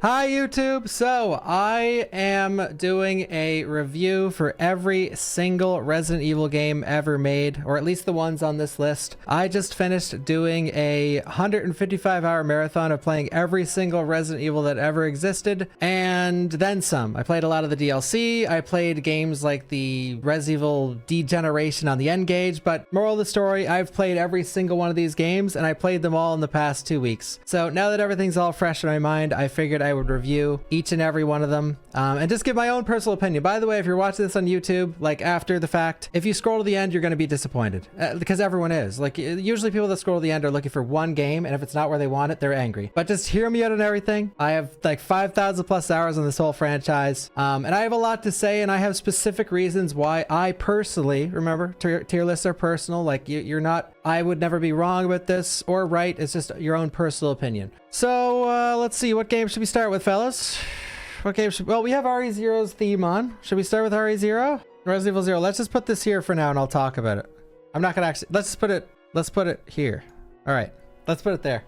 Hi YouTube! So I am doing a review for every single Resident Evil game ever made, or at least the ones on this list. I just finished doing a 155-hour marathon of playing every single Resident Evil that ever existed, and then some. I played a lot of the DLC, I played games like the Resident Evil Degeneration on the N-Gage, but moral of the story, I've played every single one of these games, and I played them all in the past 2 weeks. So now that everything's all fresh in my mind, I figured I would review each and every one of them and just give my own personal opinion. By the way, if you're watching this on YouTube, like after the fact, if you scroll to the end, you're going to be disappointed because everyone is. Like usually people that scroll to the end are looking for one game, and if it's not where they want it, they're angry. But just hear me out on everything. I have like 5,000 plus hours on this whole franchise, and I have a lot to say, and I have specific reasons why I personally, remember, tier lists are personal. Like you're not, I would never be wrong about this or right. It's just your own personal opinion. So let's see, what game should we start with, fellas? What game should, well, we have RE0's theme on. Should we start with RE0? Resident Evil 0. Let's just put this here for now and I'll talk about it. I'm not gonna actually, let's put it here. All right, let's put it there.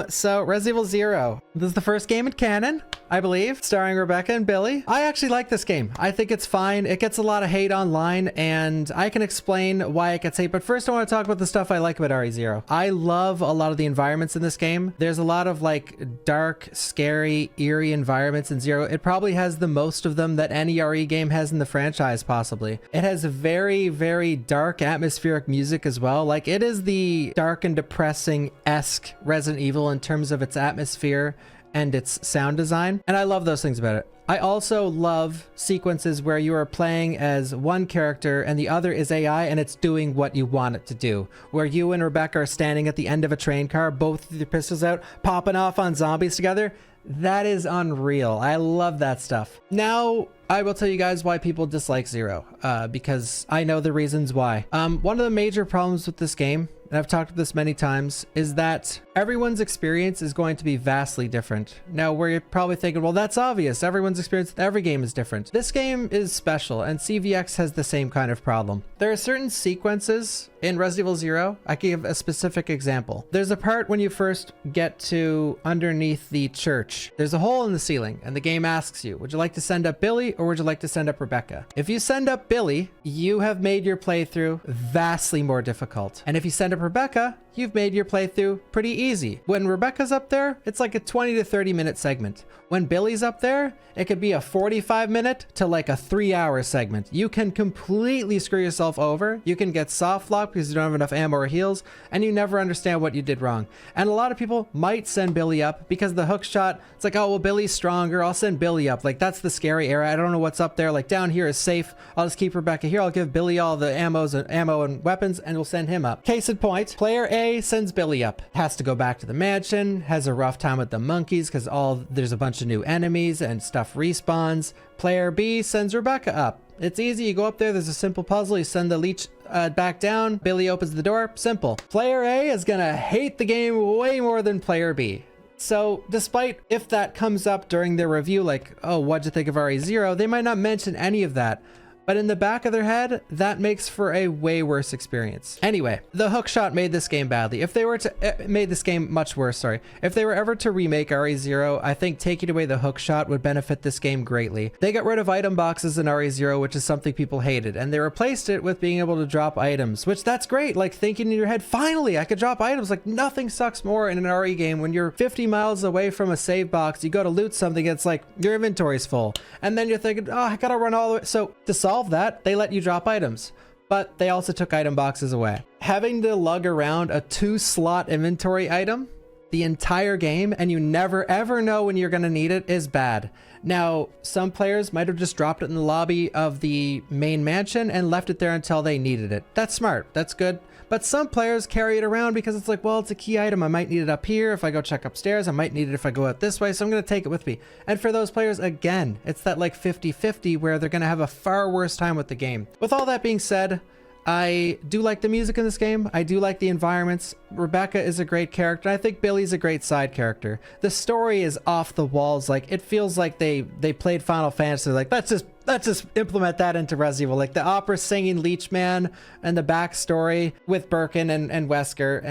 So Resident Evil 0. This is the first game in canon, I believe, starring Rebecca and Billy. I actually like this game. I think it's fine. It gets a lot of hate online, and I can explain why it gets hate. But first I want to talk about the stuff I like about RE0. I love a lot of the environments in this game. There's a lot of like dark, scary, eerie environments in Zero. It probably has the most of them that any RE game has in the franchise, possibly. It has very, very dark atmospheric music as well. Like it is the dark and depressing-esque Resident Evil in terms of its atmosphere and its sound design, and I love those things about it. I also love sequences where you are playing as one character and the other is AI, and it's doing what you want it to do. Where you and Rebecca are standing at the end of a train car, both with your pistols out, popping off on zombies together. That is unreal. I love that stuff. Now, I will tell you guys why people dislike Zero, because I know the reasons why. One of the major problems with this game, and I've talked about this many times, is that everyone's experience is going to be vastly different. Now, where you're probably thinking, well, that's obvious. Everyone's experience with every game is different. This game is special, and CVX has the same kind of problem. There are certain sequences in Resident Evil 0. I can give a specific example. There's a part when you first get to underneath the church. There's a hole in the ceiling, and the game asks you, would you like to send up Billy or would you like to send up Rebecca? If you send up Billy, you have made your playthrough vastly more difficult. And if you send up Rebecca, you've made your playthrough pretty easy. When Rebecca's up there, it's like a 20 to 30 minute segment. When Billy's up there, it could be a 45-minute to like a 3-hour segment. You can completely screw yourself over. You can get soft locked because you don't have enough ammo or heals, and you never understand what you did wrong. And a lot of people might send Billy up because the hook shot, it's like, oh, well, Billy's stronger. I'll send Billy up. Like, that's the scary area. I don't know what's up there. Like, down here is safe. I'll just keep Rebecca here. I'll give Billy all the ammo and weapons, and we'll send him up. Case in point, player A sends Billy up. Has to go back to the mansion, has a rough time with the monkeys because there's a bunch of new enemies and stuff respawns. Player B sends Rebecca up. It's easy. You go up there, there's a simple puzzle. You send the leech back down. Billy opens the door. Simple. Player A is gonna hate the game way more than player B. So despite if that comes up during their review, like, oh, what'd you think of RE0? They might not mention any of that. But in the back of their head, that makes for a way worse experience. Anyway, the hookshot made this game badly. If they were to, made this game much worse, sorry. If they were ever to remake RE0, I think taking away the hookshot would benefit this game greatly. They got rid of item boxes in RE0, which is something people hated, and they replaced it with being able to drop items, which that's great. Like thinking in your head, finally, I could drop items. Like nothing sucks more in an RE game when you're 50 miles away from a save box, you go to loot something, it's like your inventory's full. And then you're thinking, oh, I gotta run all the way. So to solve that, they let you drop items, but they also took item boxes away. Having to lug around a 2-slot inventory item the entire game and you never ever know when you're gonna need it is bad. Now, some players might have just dropped it in the lobby of the main mansion and left it there until they needed it. That's smart, that's good. But some players carry it around because it's like, well, it's a key item. I might need it up here. If I go check upstairs, I might need it if I go out this way. So I'm going to take it with me. And for those players, again, it's that like 50-50 where they're going to have a far worse time with the game. With all that being said, I do like the music in this game. I do like the environments. Rebecca is a great character. I think Billy's a great side character. The story is off the walls. Like it feels like they played Final Fantasy. Like let's just implement that into Resident Evil. Like the opera singing Leech Man and the backstory with Birkin and Wesker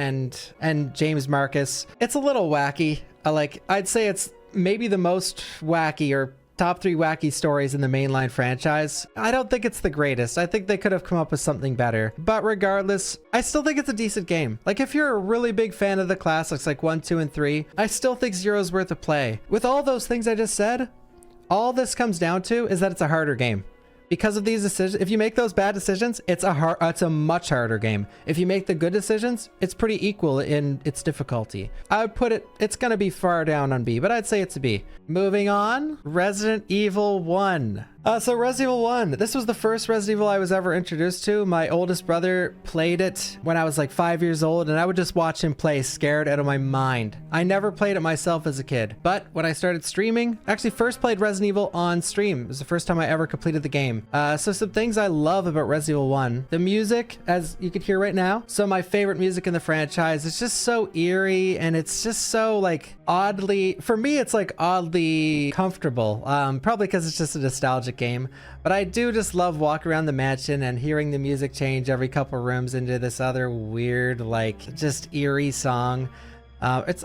and James Marcus. It's a little wacky. I'd say it's maybe the most wacky or top 3 wacky stories in the mainline franchise. I don't think it's the greatest. I think they could have come up with something better. But regardless, I still think it's a decent game. Like, if you're a really big fan of the classics like 1, 2, and 3, I still think Zero's worth a play. With all those things I just said, all this comes down to is that it's a harder game. Because of these decisions, if you make those bad decisions, it's a much harder game. If you make the good decisions, it's pretty equal in its difficulty. I would put it's gonna be far down on B, but I'd say it's a B. Moving on, Resident Evil 1. So Resident Evil 1, this was the first Resident Evil I was ever introduced to. My oldest brother played it when I was like 5 years old, and I would just watch him play scared out of my mind. I never played it myself as a kid, but when I started streaming, I actually first played Resident Evil on stream. It was the first time I ever completed the game. So some things I love about Resident Evil 1. The music, as you could hear right now. So my favorite music in the franchise. It's just so eerie, and it's just so like oddly, for me, it's like oddly comfortable. Probably because it's just a nostalgic game, but I do just love walking around the mansion and hearing the music change every couple rooms into this other weird, like just eerie song. It's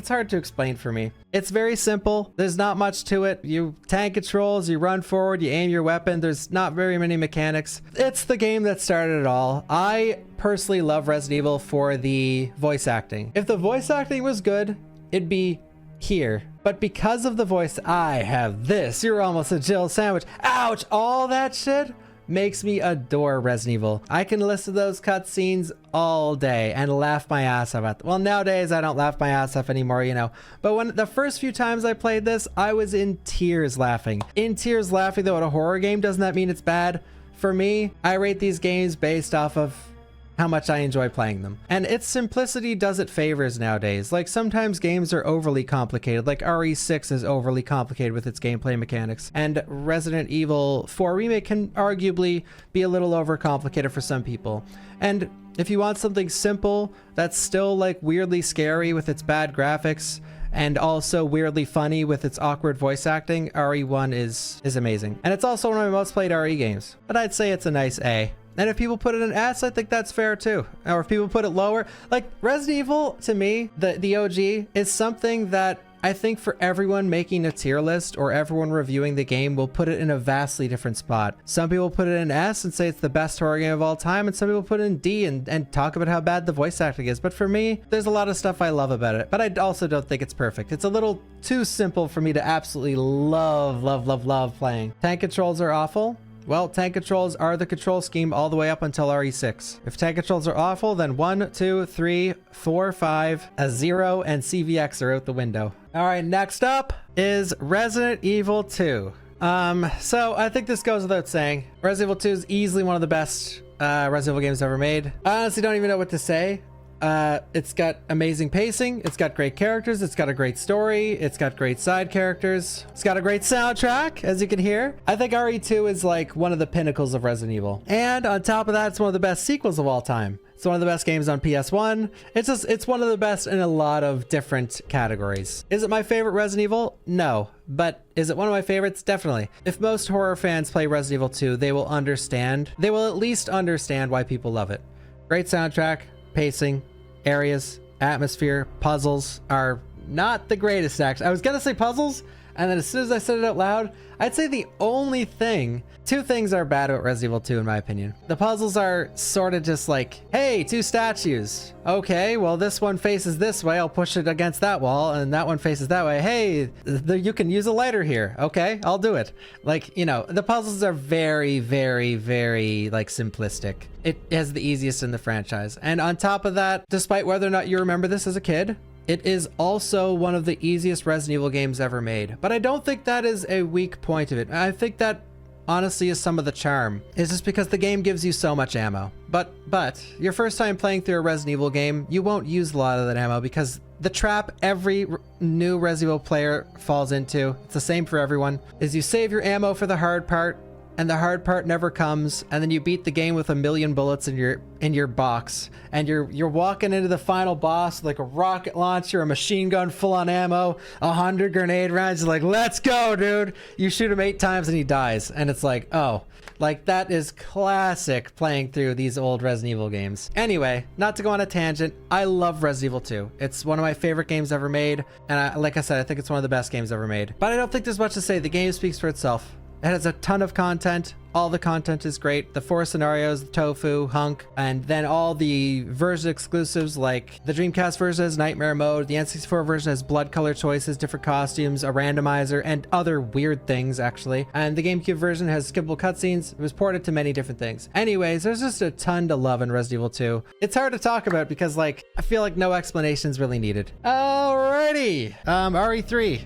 hard to explain for me. It's very simple. There's not much to it. You tank controls, you run forward, you aim your weapon. There's not very many mechanics. It's the game that started it all. I personally love Resident Evil for the voice acting. If the voice acting was good, it'd be here. But because of the voice, I have this. You're almost a Jill sandwich. Ouch! All that shit makes me adore Resident Evil. I can listen to those cutscenes all day and laugh my ass off at them. Well, nowadays I don't laugh my ass off anymore, you know. But when the first few times I played this, I was in tears laughing. In tears laughing, though, at a horror game, doesn't that mean it's bad? For me, I rate these games based off of how much I enjoy playing them. And its simplicity does it favors nowadays. Like, sometimes games are overly complicated, like RE6 is overly complicated with its gameplay mechanics, and Resident Evil 4 Remake can arguably be a little overcomplicated for some people. And if you want something simple that's still like weirdly scary with its bad graphics and also weirdly funny with its awkward voice acting, RE1 is amazing. And it's also one of my most played RE games, but I'd say it's a nice A. And if people put it in S, I think that's fair too. Or if people put it lower, like Resident Evil, to me, the OG is something that I think for everyone making a tier list or everyone reviewing the game will put it in a vastly different spot. Some people put it in S and say it's the best horror game of all time, and some people put it in D and talk about how bad the voice acting is. But for me, there's a lot of stuff I love about it, but I also don't think it's perfect. It's a little too simple for me to absolutely love playing. Tank controls are awful. Well, tank controls are the control scheme all the way up until RE6. If tank controls are awful, then 1, 2, 3, 4, 5, a 0, and CVX are out the window. All right, next up is Resident Evil 2. So I think this goes without saying. Resident Evil 2 is easily one of the best Resident Evil games ever made. I honestly don't even know what to say. It's got amazing pacing, it's got great characters, it's got a great story, it's got great side characters, it's got a great soundtrack, as you can hear. I think RE2 is like one of the pinnacles of Resident Evil. And on top of that, it's one of the best sequels of all time. It's one of the best games on PS1. It's one of the best in a lot of different categories. Is it my favorite Resident Evil? No. But is it one of my favorites? Definitely. If most horror fans play Resident Evil 2, they will at least understand why people love it. Great soundtrack, pacing, areas, atmosphere, puzzles are not the greatest actually. I was gonna say puzzles, and then as soon as I said it out loud, I'd say the only thing, two things are bad about Resident Evil 2 in my opinion. The puzzles are sort of just like, hey, two statues. Okay, well this one faces this way, I'll push it against that wall, and that one faces that way. Hey, you can use a lighter here. Okay, I'll do it. Like, you know, the puzzles are very like simplistic. It has the easiest in the franchise. And on top of that, despite whether or not you remember this as a kid, it is also one of the easiest Resident Evil games ever made. But I don't think that is a weak point of it. I think that honestly is some of the charm. It's just because the game gives you so much ammo. But your first time playing through a Resident Evil game, you won't use a lot of that ammo because the trap every new Resident Evil player falls into, it's the same for everyone, is you save your ammo for the hard part and the hard part never comes, and then you beat the game with 1,000,000 bullets in your box, and you're walking into the final boss with like a rocket launcher, a machine gun full on ammo, 100 grenade rounds. You're like, let's go, dude. You shoot him 8 times and he dies, and it's like, oh, like that is classic playing through these old Resident Evil games. Anyway, not to go on a tangent, I love Resident Evil 2. It's one of my favorite games ever made, and like I said, I think it's one of the best games ever made. But I don't think there's much to say. The game speaks for itself. It has a ton of content. All the content is great. The 4 scenarios, the Tofu, Hunk, and then all the version exclusives like the Dreamcast version has Nightmare Mode, the N64 version has blood color choices, different costumes, a randomizer, and other weird things actually. And the GameCube version has skippable cutscenes. It was ported to many different things. Anyways, there's just a ton to love in Resident Evil 2. It's hard to talk about because like, I feel like no explanation is really needed. Alrighty, RE3.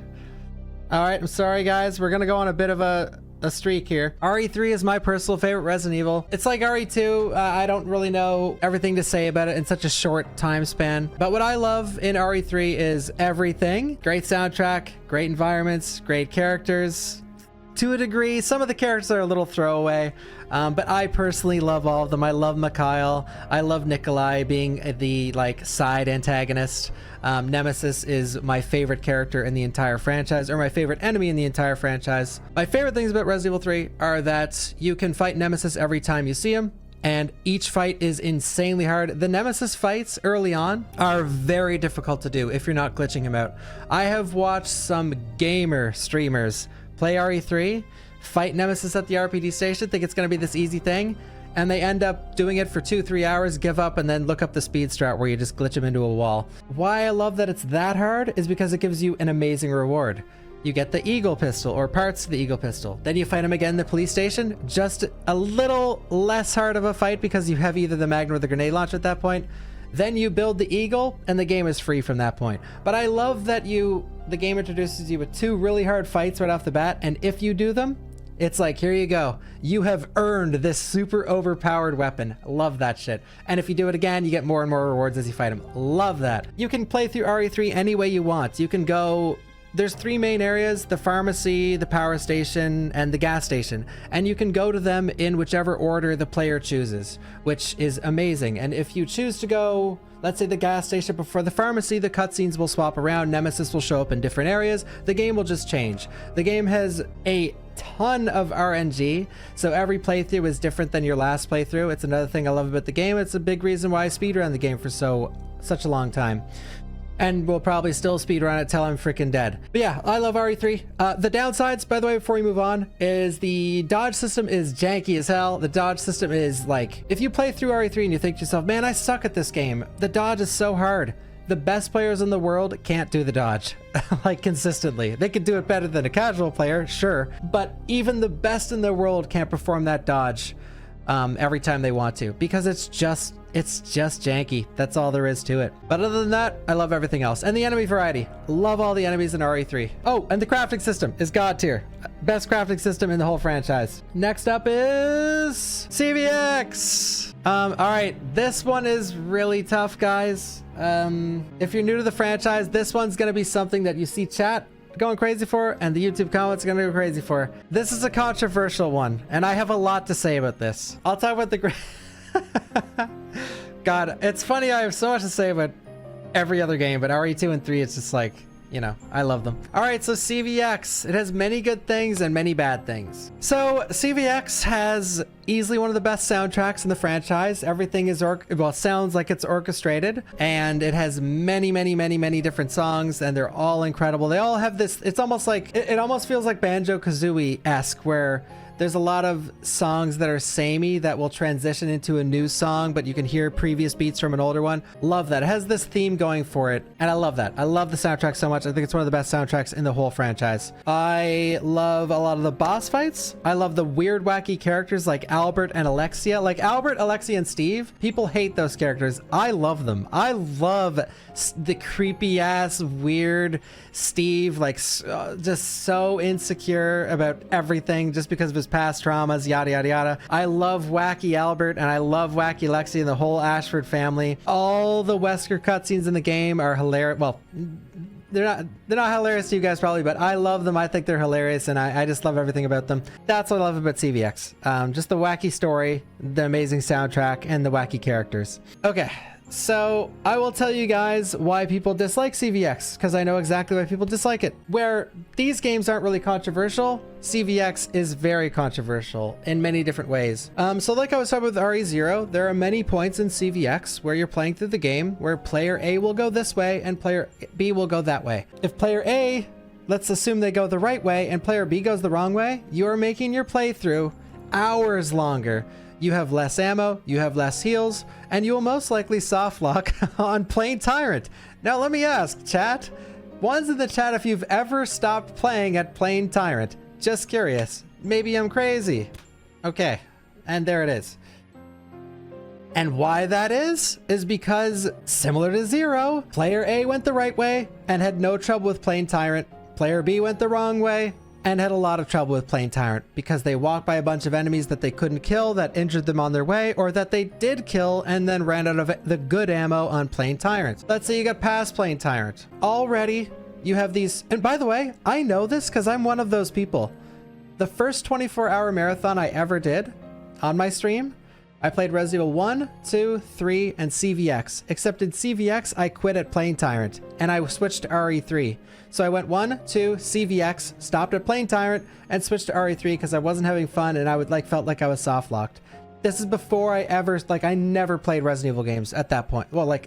All right, I'm sorry guys, we're gonna go on a bit of a streak here. RE3 is my personal favorite Resident Evil. It's like RE2, I don't really know everything to say about it in such a short time span. But what I love in RE3 is everything. Great soundtrack, great environments, great characters. To a degree, some of the characters are a little throwaway, but I personally love all of them. I love Mikhail. I love Nikolai being the like side antagonist. Nemesis is my favorite character in the entire franchise, or my favorite enemy in the entire franchise. My favorite things about Resident Evil 3 are that you can fight Nemesis every time you see him, and each fight is insanely hard. The Nemesis fights early on are very difficult to do if you're not glitching him out. I have watched some gamer streamers play RE3, fight Nemesis at the RPD station, think it's going to be this easy thing, and they end up doing it for 2-3 hours, give up, and then look up the speed strat where you just glitch him into a wall. Why I love that it's that hard is because it gives you an amazing reward. You get the Eagle pistol, or parts of the Eagle pistol. Then you fight him again in the police station. Just a little less hard of a fight because you have either the Magnum or the grenade launcher at that point. Then you build the Eagle, and the game is free from that point. But I love that the game introduces you with 2 really hard fights right off the bat, and if you do them, it's like, here you go. You have earned this super overpowered weapon. Love that shit. And if you do it again, you get more and more rewards as you fight him. Love that. You can play through RE3 any way you want. You can go... There's 3 main areas, the pharmacy, the power station, and the gas station. And you can go to them in whichever order the player chooses, which is amazing. And if you choose to go, let's say the gas station before the pharmacy, the cutscenes will swap around, Nemesis will show up in different areas, the game will just change. The game has a ton of RNG, so every playthrough is different than your last playthrough. It's another thing I love about the game. It's a big reason why I speedrun the game for such a long time. And we'll probably still speedrun it till I'm freaking dead. But yeah, I love RE3. The downsides, by the way, before we move on, is the dodge system is janky as hell. The dodge system is like, if you play through RE3 and you think to yourself, man, I suck at this game. The dodge is so hard. The best players in the world can't do the dodge, like consistently. They could do it better than a casual player, sure. But even the best in the world can't perform that dodge every time they want to, because it's just janky. That's all there is to it. But other than that, I love everything else. And the enemy variety. Love all the enemies in RE3. Oh, and the crafting system is god tier. Best crafting system in the whole franchise. Next up is CVX. All right, this one is really tough, guys. If you're new to the franchise, this one's gonna be something that you see chat going crazy for, and the YouTube comments are gonna go crazy for. This is a controversial one, and I have a lot to say about this. I'll talk about the God, it's funny, I have so much to say about every other game, but RE2 and 3, it's just like, you know, I love them. All right, so CVX, it has many good things and many bad things. So CVX has easily one of the best soundtracks in the franchise. Everything is sounds like it's orchestrated, and it has many different songs, and they're all incredible. They all have this, it's almost like, it almost feels like Banjo-Kazooie-esque, where there's a lot of songs that are samey that will transition into a new song, but you can hear previous beats from an older one. Love that. It has this theme going for it, and I love that. I love the soundtrack so much. I think it's one of the best soundtracks in the whole franchise. I love a lot of the boss fights. I love the weird, wacky characters like Albert and Alexia. Like Albert, Alexia, and Steve. People hate those characters. I love them. I love the creepy ass, weird Steve, like just so insecure about everything just because of his past traumas, yada yada yada. I love wacky Albert, and I love wacky Lexi and the whole Ashford family. All the Wesker cutscenes in the game are hilarious. Well, they're not hilarious to you guys probably, but I love them. I think they're hilarious, and I just love everything about them. That's what I love about CVX. Just the wacky story, the amazing soundtrack, and the wacky characters. Okay, so I will tell you guys why people dislike CVX, because I know exactly why people dislike it. Where these games aren't really controversial, CVX is very controversial in many different ways. So like I was talking with RE0, there are many points in CVX where you're playing through the game where player A will go this way and player B will go that way. If player A, let's assume they go the right way, and player B goes the wrong way, you are making your playthrough hours longer. You have less ammo, you have less heals, and you will most likely soft lock on playing Tyrant. Now let me ask, chat, ones in the chat if you've ever stopped playing at playing Tyrant. Just curious. Maybe I'm crazy. Okay, and there it is. And why that is because, similar to Zero, player A went the right way and had no trouble with playing Tyrant. Player B went the wrong way and had a lot of trouble with playing Tyrant because they walked by a bunch of enemies that they couldn't kill that injured them on their way, or that they did kill and then ran out of the good ammo on playing Tyrant. Let's say you got past playing Tyrant. Already, you have these, and by the way, I know this because I'm one of those people. The first 24-hour marathon I ever did on my stream, I played Resident Evil 1, 2, 3, and CVX. Except in CVX, I quit at playing Tyrant, and I switched to RE3. So I went 1, 2, CVX, stopped at playing Tyrant, and switched to RE3 because I wasn't having fun, and I felt like I was soft locked. This is before I ever, I never played Resident Evil games at that point. Well,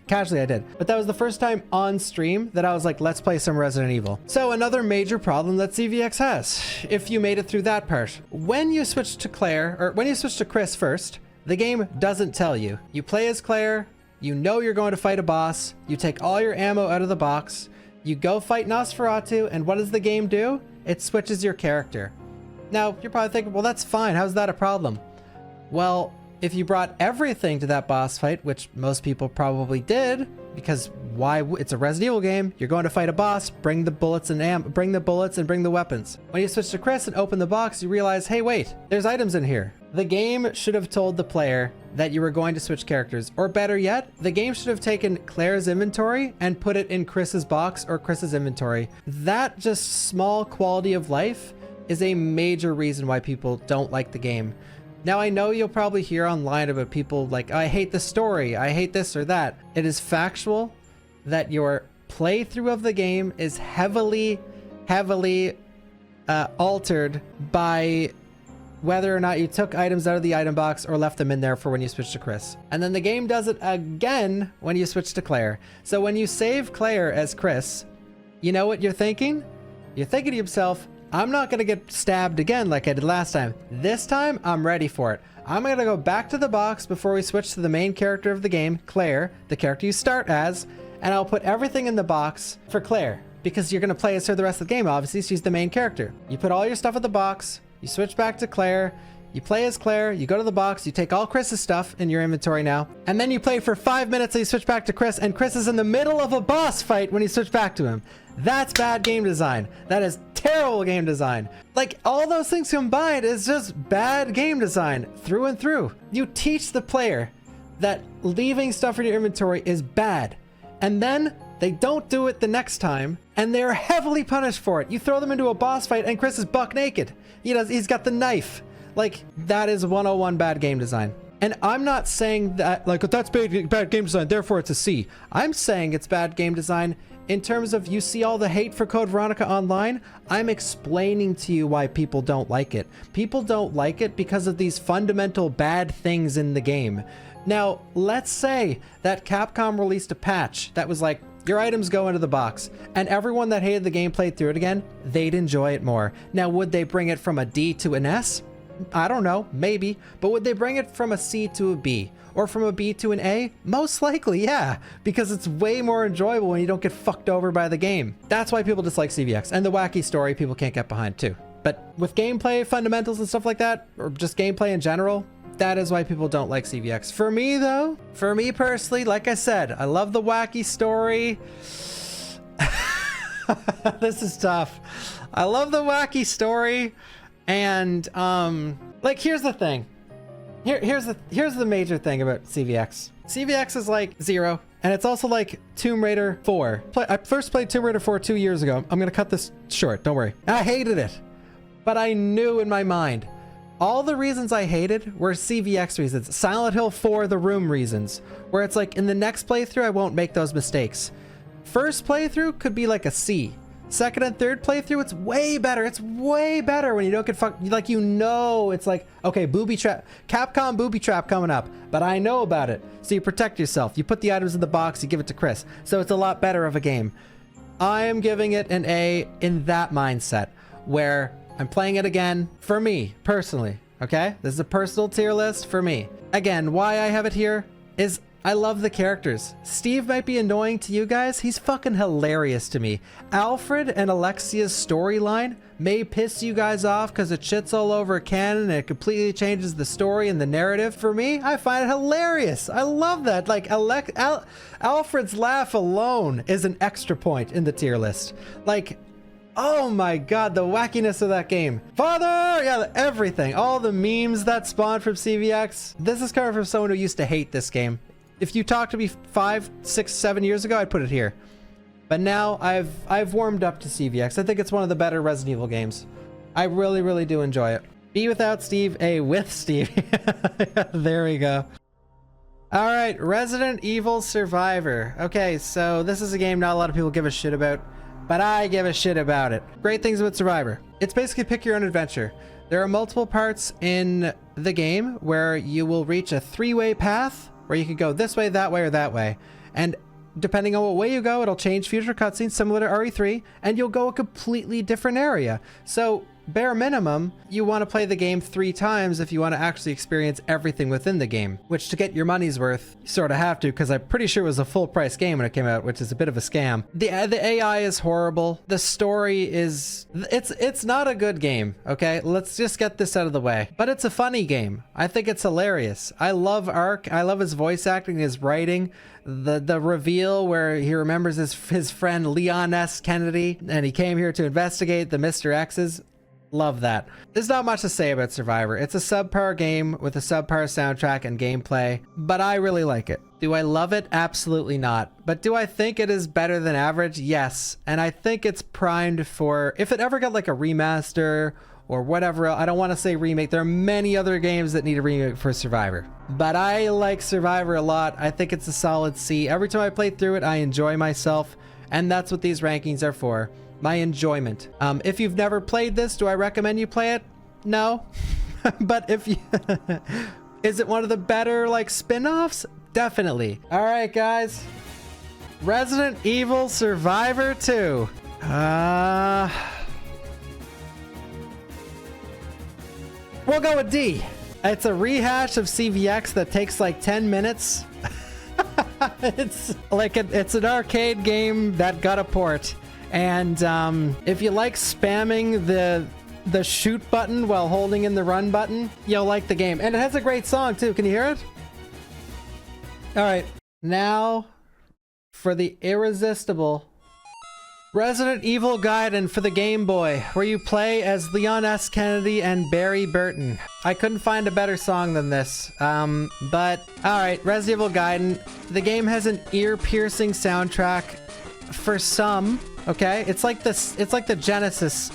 casually I did. But that was the first time on stream that I was like, let's play some Resident Evil. So another major problem that CVX has, if you made it through that part. When you switch to Claire, or when you switch to Chris first, the game doesn't tell you. You play as Claire, you know you're going to fight a boss, you take all your ammo out of the box, you go fight Nosferatu, and what does the game do? It switches your character. Now, you're probably thinking, well, that's fine, how's that a problem? Well, if you brought everything to that boss fight, which most people probably did, because why? It's a Resident Evil game. You're going to fight a boss. Bring the bullets and bring the bullets and bring the weapons. When you switch to Chris and open the box, you realize, hey, wait, there's items in here. The game should have told the player that you were going to switch characters, or better yet, the game should have taken Claire's inventory and put it in Chris's box or Chris's inventory. That just small quality of life is a major reason why people don't like the game. Now, I know you'll probably hear online about people like, I hate the story, I hate this or that. It is factual that your playthrough of the game is heavily altered by whether or not you took items out of the item box or left them in there for when you switch to Chris. And then the game does it again when you switch to Claire. So when you save Claire as Chris, you know what you're thinking? You're thinking to yourself, I'm not going to get stabbed again like I did last time. This time, I'm ready for it. I'm going to go back to the box before we switch to the main character of the game, Claire, the character you start as, and I'll put everything in the box for Claire, because you're going to play as her the rest of the game, obviously. She's the main character. You put all your stuff in the box, you switch back to Claire, you play as Claire, you go to the box, you take all Chris's stuff in your inventory now, and then you play for 5 minutes and you switch back to Chris, and Chris is in the middle of a boss fight when you switch back to him. That's bad game design. That is terrible game design. Like, all those things combined is just bad game design through and through. You teach the player that leaving stuff in your inventory is bad, and then they don't do it the next time, and they're heavily punished for it. You throw them into a boss fight and Chris is buck naked. He's got the knife. Like, that is 101 bad game design. And I'm not saying that, like, that's bad game design, therefore it's a C. I'm saying it's bad game design in terms of, you see all the hate for Code Veronica online. I'm explaining to you why people don't like it. People don't like it because of these fundamental bad things in the game. Now, let's say that Capcom released a patch that was like, your items go into the box, and everyone that hated the game played through it again, they'd enjoy it more. Now, would they bring it from a D to an S? I don't know, maybe. But would they bring it from a C to a B? Or from a B to an A? Most likely, yeah. Because it's way more enjoyable when you don't get fucked over by the game. That's why people dislike CVX. And the wacky story people can't get behind too. But with gameplay fundamentals and stuff like that, or just gameplay in general, that is why people don't like CVX. For me though, for me personally, like I said, I love the wacky story. This is tough. I love the wacky story. And like, here's the thing. Here's the major thing about CVX. CVX is like Zero. And it's also like Tomb Raider 4. I first played Tomb Raider 4 2 years ago. I'm gonna cut this short, don't worry. I hated it, but I knew in my mind, all the reasons I hated were CVX reasons. Silent Hill 4, The Room reasons, where it's like in the next playthrough, I won't make those mistakes. First playthrough could be like a C. Second and third playthrough, it's way better. It's way better when you don't get fucked. Like, you know, it's like, okay, booby trap, Capcom booby trap coming up, but I know about it. So you protect yourself. You put the items in the box, you give it to Chris. So it's a lot better of a game. I am giving it an A in that mindset where I'm playing it again for me personally. Okay, this is a personal tier list for me. Again, why I have it here is I love the characters. Steve might be annoying to you guys. He's fucking hilarious to me. Alfred and Alexia's storyline may piss you guys off because it shits all over canon and it completely changes the story and the narrative. For me, I find it hilarious. I love that. Like, Alfred's laugh alone is an extra point in the tier list. Like, oh my god, the wackiness of that game. Father! Yeah, everything. All the memes that spawned from CVX. This is coming from someone who used to hate this game. If you talked to me 5, 6, 7 years ago, I'd put it here. But now I've warmed up to CVX. I think it's one of the better Resident Evil games. I really, really do enjoy it. B without Steve, A with Steve. There we go. All right, Resident Evil Survivor. Okay, so this is a game not a lot of people give a shit about, but I give a shit about it. Great things about Survivor. It's basically pick your own adventure. There are multiple parts in the game where you will reach a 3-way path where you can go this way, that way, or that way. And depending on what way you go, it'll change future cutscenes similar to RE3, and you'll go a completely different area. So bare minimum, you want to play the game 3 times if you want to actually experience everything within the game, which to get your money's worth, you sort of have to, because I'm pretty sure it was a full price game when it came out, which is a bit of a scam. The AI is horrible. The story is, it's not a good game. Okay, let's just get this out of the way, but it's a funny game. I think it's hilarious. I love Ark. I love his voice acting, his writing, the reveal where he remembers his friend Leon S. Kennedy, and he came here to investigate the Mr. X's. Love that. There's not much to say about Survivor. It's a subpar game with a subpar soundtrack and gameplay, but I really like it. Do I love it? Absolutely not. But do I think it is better than average? Yes. And I think it's primed for, if it ever got like a remaster or whatever, I don't want to say remake. There are many other games that need a remake for Survivor. But I like Survivor a lot. I think it's a solid C. Every time I play through it, I enjoy myself. And that's what these rankings are for. My enjoyment. If you've never played this, do I recommend you play it? No. But if you... Is it one of the better, like, spin-offs? Definitely. All right, guys. Resident Evil Survivor 2. We'll go with D. It's a rehash of CVX that takes like 10 minutes. It's like it's an arcade game that got a port. And if you like spamming the shoot button while holding in the run button, you'll like the game. And it has a great song too. Can you hear it? All right, now for the irresistible Resident Evil Gaiden for the Game Boy, where you play as Leon S. Kennedy and Barry Burton. I couldn't find a better song than this. But all right, Resident Evil Gaiden. The game has an ear-piercing soundtrack for some. Okay, it's like this. It's like the Genesis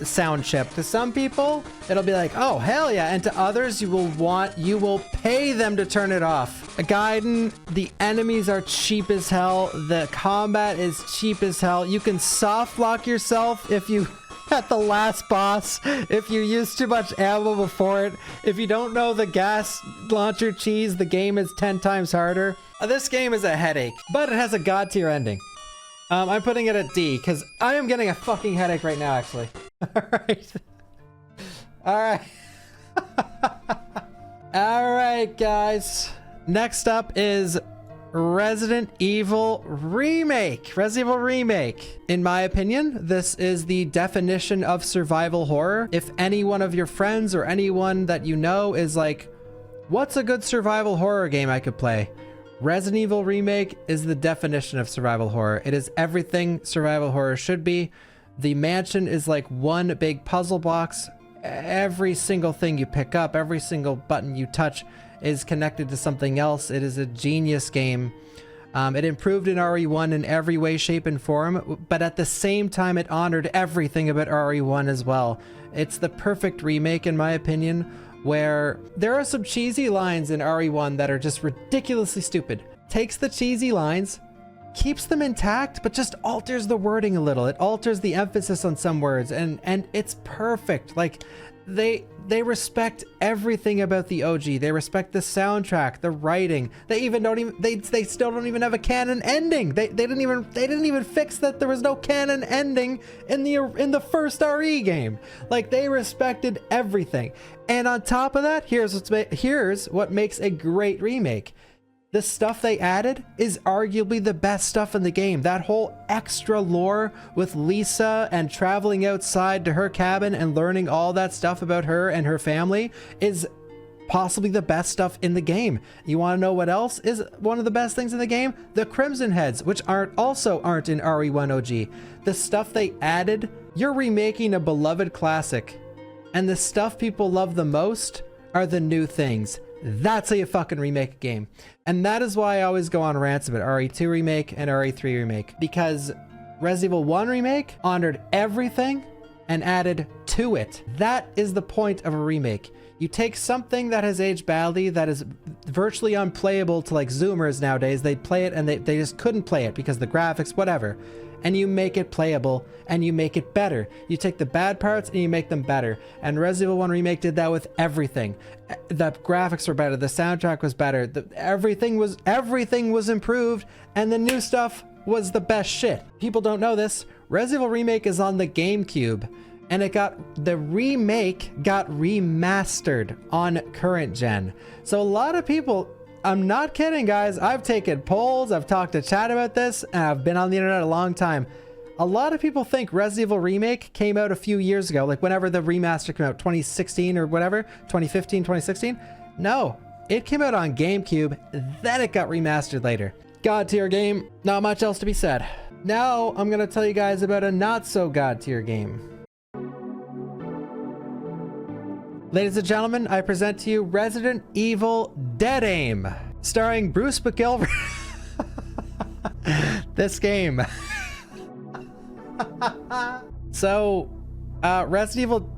sound chip. To some people, it'll be like, oh hell yeah, and to others, you will pay them to turn it off. Gaiden, the enemies are cheap as hell. The combat is cheap as hell. You can soft lock yourself if you at the last boss, if you use too much ammo before it. If you don't know the gas launcher cheese, the game is 10 times harder. This game is a headache, but it has a god tier ending. I'm putting it at D because I am getting a fucking headache right now, actually. Alright. Alright. Alright, guys. Next up is Resident Evil Remake. Resident Evil Remake. In my opinion, this is the definition of survival horror. If any one of your friends or anyone that you know is like, what's a good survival horror game I could play? Resident Evil Remake is the definition of survival horror. It is everything survival horror should be. The mansion is like one big puzzle box. Every single thing you pick up, every single button you touch is connected to something else. It is a genius game. It improved in RE1 in every way, shape, and form, but at the same time, it honored everything about RE1 as well. It's the perfect remake, in my opinion, where there are some cheesy lines in RE1 that are just ridiculously stupid. Takes the cheesy lines, keeps them intact, but just alters the wording a little. It alters the emphasis on some words, and it's perfect. Like, they respect everything about the OG. They respect the soundtrack, the writing. They still don't even have a canon ending. They didn't even fix that there was no canon ending in the first RE game. Like, they respected everything. And on top of that, here's what makes a great remake. The stuff they added is arguably the best stuff in the game. That whole extra lore with Lisa and traveling outside to her cabin and learning all that stuff about her and her family is possibly the best stuff in the game. You want to know what else is one of the best things in the game? The Crimson Heads, which aren't in RE1 OG. The stuff they added, you're remaking a beloved classic. And the stuff people love the most are the new things. That's how you fucking remake a game. And that is why I always go on rants about RE2 Remake and RE3 Remake, because Resident Evil 1 Remake honored everything and added to it. That is the point of a remake. You take something that has aged badly, that is virtually unplayable to like Zoomers nowadays. They play it and they just couldn't play it because the graphics, whatever. And you make it playable and you make it better. You take the bad parts and you make them better. And Resident Evil 1 Remake did that with everything. The graphics were better, the soundtrack was better, everything was improved, and the new stuff was the best shit. People don't know this. Resident Evil Remake is on the GameCube, and the remake got remastered on current gen. So a lot of people, I'm not kidding, guys. I've taken polls, I've talked to chat about this, and I've been on the internet a long time. A lot of people think Resident Evil Remake came out a few years ago, like whenever the remaster came out, 2016 or whatever, 2015, 2016. No, it came out on GameCube, then it got remastered later. God tier game, not much else to be said. Now I'm gonna tell you guys about a not so god tier game. Ladies and gentlemen, I present to you Resident Evil Dead Aim, starring Bruce McGilvray. This game. So, Resident Evil...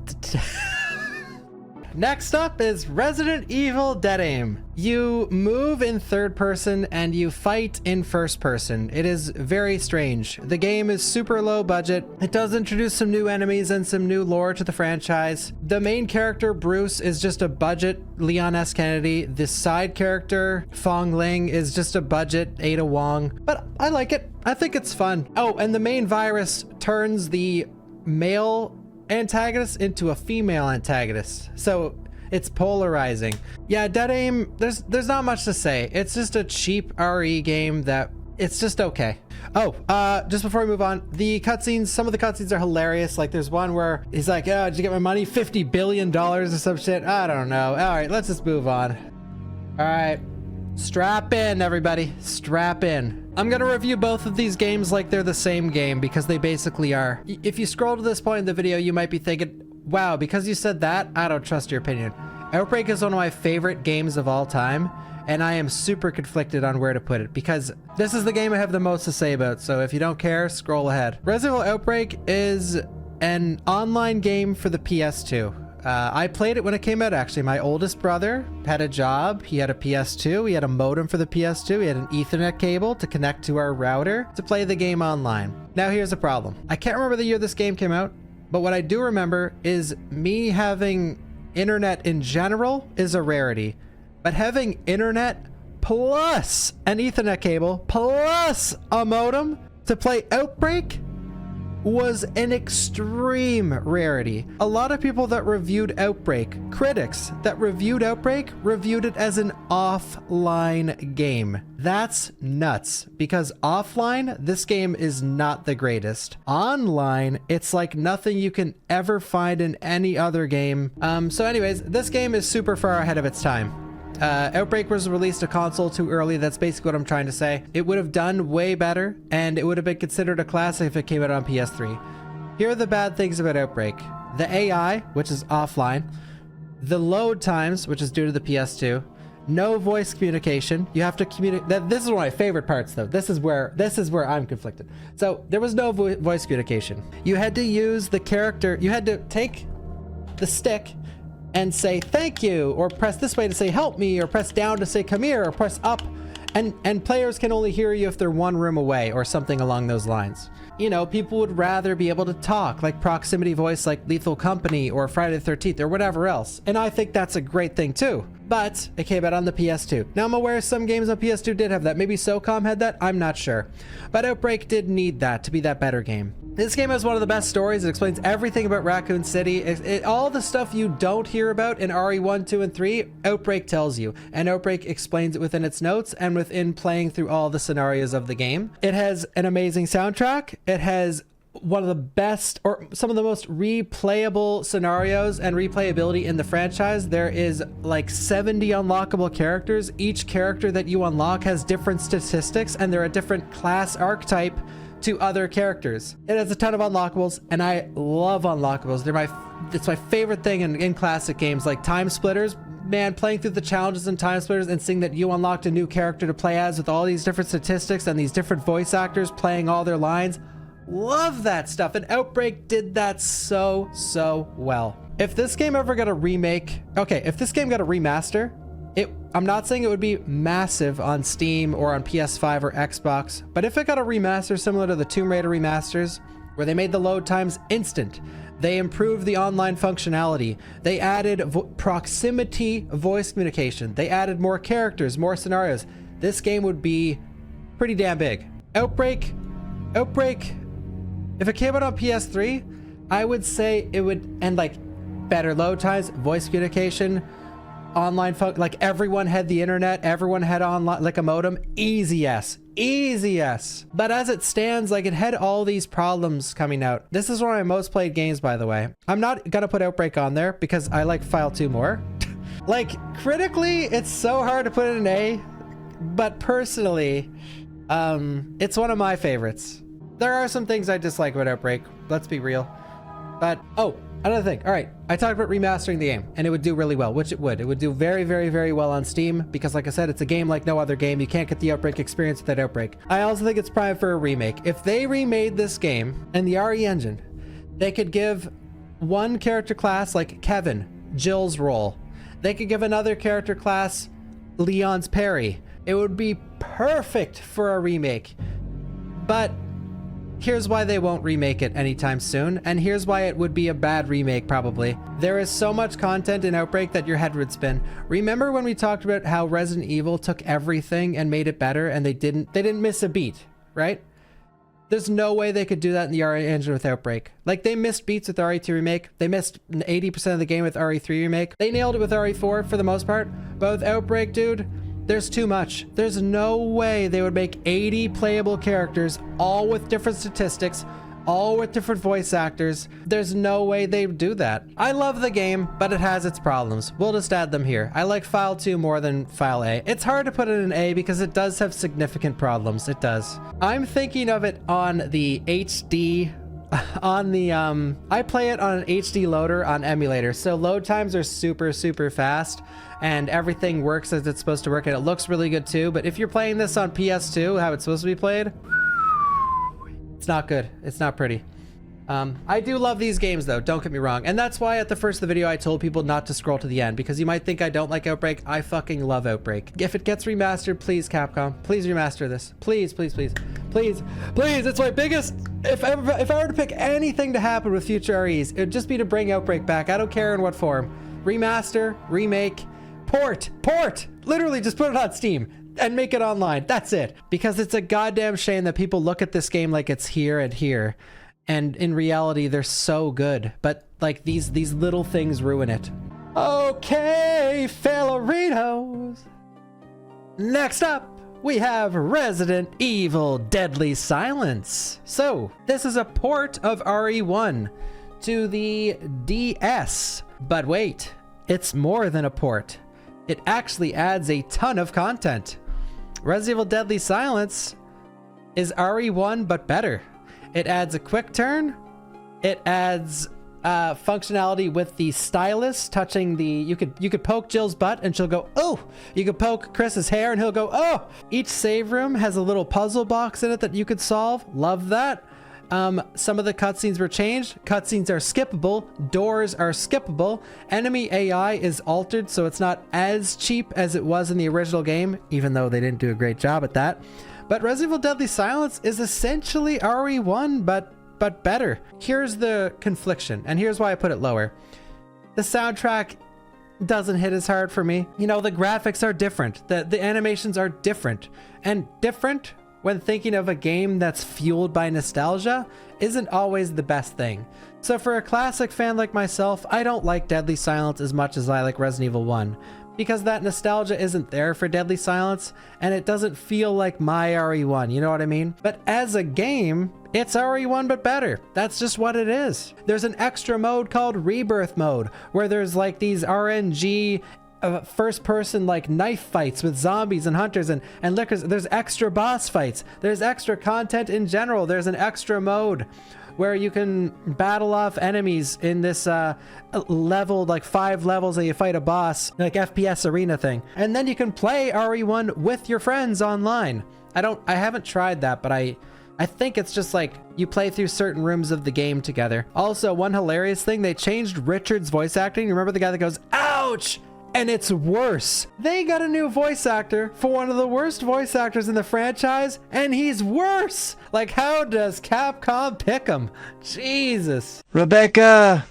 Next up is Resident Evil Dead Aim. You move in third person and you fight in first person. It is very strange. The game is super low budget. It does introduce some new enemies and some new lore to the franchise. The main character, Bruce, is just a budget Leon S. Kennedy. The side character, Fong Ling, is just a budget Ada Wong. But I like it. I think it's fun. Oh, and the main virus turns the male antagonist into a female antagonist, so it's polarizing. Yeah, Dead Aim, there's not much to say. It's just a cheap RE game that it's just okay. Oh, just before we move on, the cutscenes, some of the cutscenes are hilarious. Like there's one where he's like, oh, did you get my money? $50 billion or some shit. I don't know. All right, let's just move on. All right, strap in, everybody, strap in. I'm gonna review both of these games like they're the same game, because they basically are. If you scroll to this point in the video, you might be thinking, wow, because you said that, I don't trust your opinion. Outbreak is one of my favorite games of all time, and I am super conflicted on where to put it, because this is the game I have the most to say about, so if you don't care, scroll ahead. Resident Evil Outbreak is an online game for the PS2. I played it when it came out, actually. My oldest brother had a job. He had a PS2. He had a modem for the PS2. He had an Ethernet cable to connect to our router to play the game online. Now, here's the problem. I can't remember the year this game came out, but what I do remember is me having internet in general is a rarity. But having internet plus an Ethernet cable plus a modem to play Outbreak was an extreme rarity. A lot of people that reviewed Outbreak, critics that reviewed Outbreak, reviewed it as an offline game. That's nuts, because offline, this game is not the greatest. Online, it's like nothing you can ever find in any other game. So anyways, this game is super far ahead of its time. Outbreak was released to console too early. That's basically what I'm trying to say. It would have done way better, and it would have been considered a classic if it came out on PS3. Here are the bad things about Outbreak. The AI, which is offline. The load times, which is due to the PS2. no voice communication. You have to communicate. This is one of my favorite parts, though. This is where I'm conflicted. So there was no voice communication. You had to use the character. You had to take the stick and say thank you, or press this way to say help me, or press down to say come here, or press up. And players can only hear you if they're one room away, or something along those lines. You know, people would rather be able to talk, like proximity voice, like Lethal Company or Friday the 13th or whatever else. And I think that's a great thing too. But it came out on the PS2. Now I'm aware some games on PS2 did have that. Maybe SOCOM had that, I'm not sure. But Outbreak did need that to be that better game. This game has one of the best stories. It explains everything about Raccoon City. All the stuff you don't hear about in RE1, 2, and 3, Outbreak tells you. And Outbreak explains it within its notes and within playing through all the scenarios of the game. It has an amazing soundtrack. It has one of the best, or some of the most replayable scenarios and replayability in the franchise. There is like 70 unlockable characters. Each character that you unlock has different statistics, and they're a different class archetype to other characters. It has a ton of unlockables, and I love unlockables. It's my favorite thing in classic games like Time Splitters. Man, playing through the challenges in Time Splitters and seeing that you unlocked a new character to play as with all these different statistics and these different voice actors playing all their lines. Love that stuff, and Outbreak did that so well. If this game ever got a remake, okay, if this game got a remaster, I'm not saying it would be massive on Steam or on PS5 or Xbox, but if it got a remaster similar to the Tomb Raider remasters, where they made the load times instant, they improved the online functionality, they added proximity voice communication, they added more characters, more scenarios, this game would be pretty damn big. Outbreak, if it came out on PS3, I would say it would, and like better load times, voice communication, online like everyone had the internet, everyone had online, like a modem, easy yes. But as it stands, like it had all these problems coming out. This is one of my most played games, by the way. I'm not gonna put Outbreak on there because I like File 2 more. Like critically, it's so hard to put it in A, but personally, it's one of my favorites. There are some things I dislike about Outbreak, let's be real. But, oh, another thing. All right, I talked about remastering the game, and it would do really well, which it would. It would do very well on Steam, because like I said, it's a game like no other game. You can't get the Outbreak experience without Outbreak. I also think it's prime for a remake. If they remade this game in the RE engine, they could give one character class like Kevin, Jill's role. They could give another character class Leon's parry. It would be perfect for a remake. But here's why they won't remake it anytime soon, and here's why it would be a bad remake probably. There is so much content in Outbreak that your head would spin. Remember when we talked about how Resident Evil took everything and made it better, and they didn't miss a beat, right? There's no way they could do that in the RE engine with Outbreak. Like, they missed beats with RE2 Remake. They missed 80% of the game with RE3 Remake. They nailed it with RE4 for the most part, but with Outbreak, dude, there's too much. There's no way they would make 80 playable characters, all with different statistics, all with different voice actors. There's no way they would do that. I love the game, but it has its problems. We'll just add them here. I like File 2 more than File A. It's hard to put it in A because it does have significant problems. It does. I'm thinking of it on the HD, on the, I play it on an HD loader on emulator. So load times are super fast, and everything works as it's supposed to work, and it looks really good too. But if you're playing this on PS2, how it's supposed to be played, it's not good. It's not pretty. I do love these games though, don't get me wrong. And that's why at the first of the video I told people not to scroll to the end, because you might think I don't like Outbreak. I fucking love Outbreak. If it gets remastered, please Capcom, please remaster this. Please. It's my biggest, if I were to pick anything to happen with future REs, it would just be to bring Outbreak back. I don't care in what form. Remaster, remake, port, literally just put it on Steam and make it online. That's it. Because it's a goddamn shame that people look at this game like it's here and here, and in reality they're so good, but like these little things ruin it. Okay, fellerinos. Next up, we have Resident Evil Deadly Silence. So this is a port of RE1 to the DS, but wait, it's more than a port. It actually adds a ton of content. Resident Evil Deadly Silence is RE1 but better. It adds a quick turn. It adds functionality with the stylus touching the, you could poke Jill's butt and she'll go, oh. You could poke Chris's hair and he'll go, oh. Each save room has a little puzzle box in it that you could solve. Love that. Some of the cutscenes were changed. Cutscenes are skippable. Doors are skippable. Enemy AI is altered, so it's not as cheap as it was in the original game, even though they didn't do a great job at that. But Resident Evil Deadly Silence is essentially RE1, but better. Here's the confliction, and here's why I put it lower. The soundtrack doesn't hit as hard for me. You know, the graphics are different. The animations are different. And different, when thinking of a game that's fueled by nostalgia, isn't always the best thing. So for a classic fan like myself, I don't like Deadly Silence as much as I like Resident Evil 1. Because that nostalgia isn't there for Deadly Silence, and it doesn't feel like my RE1, you know what I mean? But as a game, it's RE1 but better. That's just what it is. There's an extra mode called Rebirth Mode, where there's like these RNG first person like knife fights with zombies and hunters and lickers. There's extra boss fights. There's extra content in general. There's an extra mode where you can battle off enemies in this level, like 5 levels that you fight a boss, like FPS arena thing. And then you can play RE1 with your friends online. I haven't tried that, but I think it's just like you play through certain rooms of the game together. Also, one hilarious thing, they changed Richard's voice acting. Remember the guy that goes, ouch? And it's worse. They got a new voice actor for one of the worst voice actors in the franchise, and he's worse. Like, how does Capcom pick him? Jesus. Rebecca,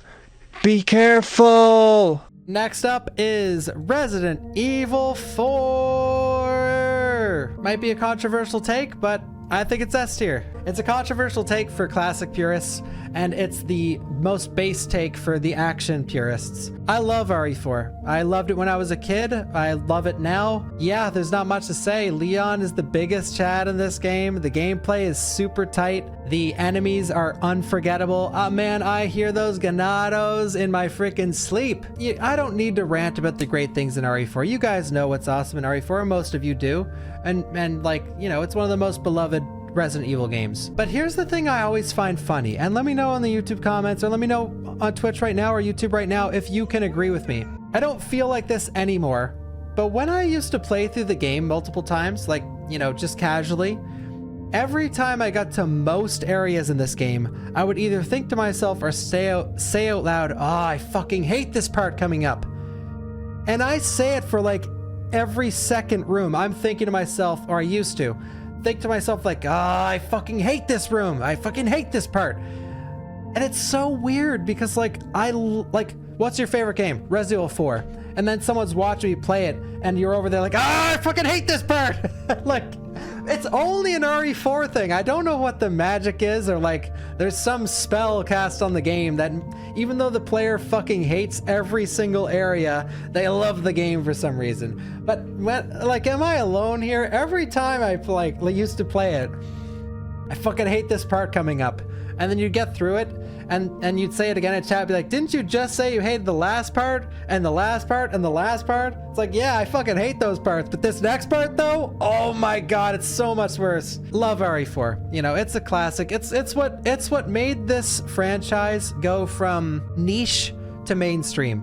be careful. Next up is Resident Evil 4. Might be a controversial take, but I think it's S tier. It's a controversial take for classic purists, and it's the most base take for the action purists. I love RE4. I loved it when I was a kid. I love it now. Yeah, there's not much to say. Leon is the biggest Chad in this game. The gameplay is super tight. The enemies are unforgettable. Man, I hear those ganados in my freaking sleep. I don't need to rant about the great things in RE4. You guys know what's awesome in RE4. Most of you do. And like, you know, it's one of the most beloved Resident Evil games. But here's the thing I always find funny, and let me know in the YouTube comments, or let me know on Twitch right now or YouTube right now if you can agree with me. I don't feel like this anymore, but when I used to play through the game multiple times, like, you know, just casually, every time I got to most areas in this game, I would either think to myself or say out loud, oh, I fucking hate this part coming up. And I say it for like every second room. I'm thinking to myself, or I used to think to myself like, I fucking hate this room. I fucking hate this part. And it's so weird because like, what's your favorite game? Resident Evil 4. And then someone's watching you play it and you're over there like, I fucking hate this part. Like, it's only an RE4 thing. I don't know what the magic is, or like there's some spell cast on the game that even though the player fucking hates every single area, they love the game for some reason. But when, like, am I alone here? Every time I used to play it, I fucking hate this part coming up. And then you'd get through it and you'd say it again in chat, be like, didn't you just say you hated the last part and the last part and the last part? It's like, yeah, I fucking hate those parts, but this next part though, oh my god, it's so much worse. Love RE4. You know, it's a classic. It's what made this franchise go from niche to mainstream,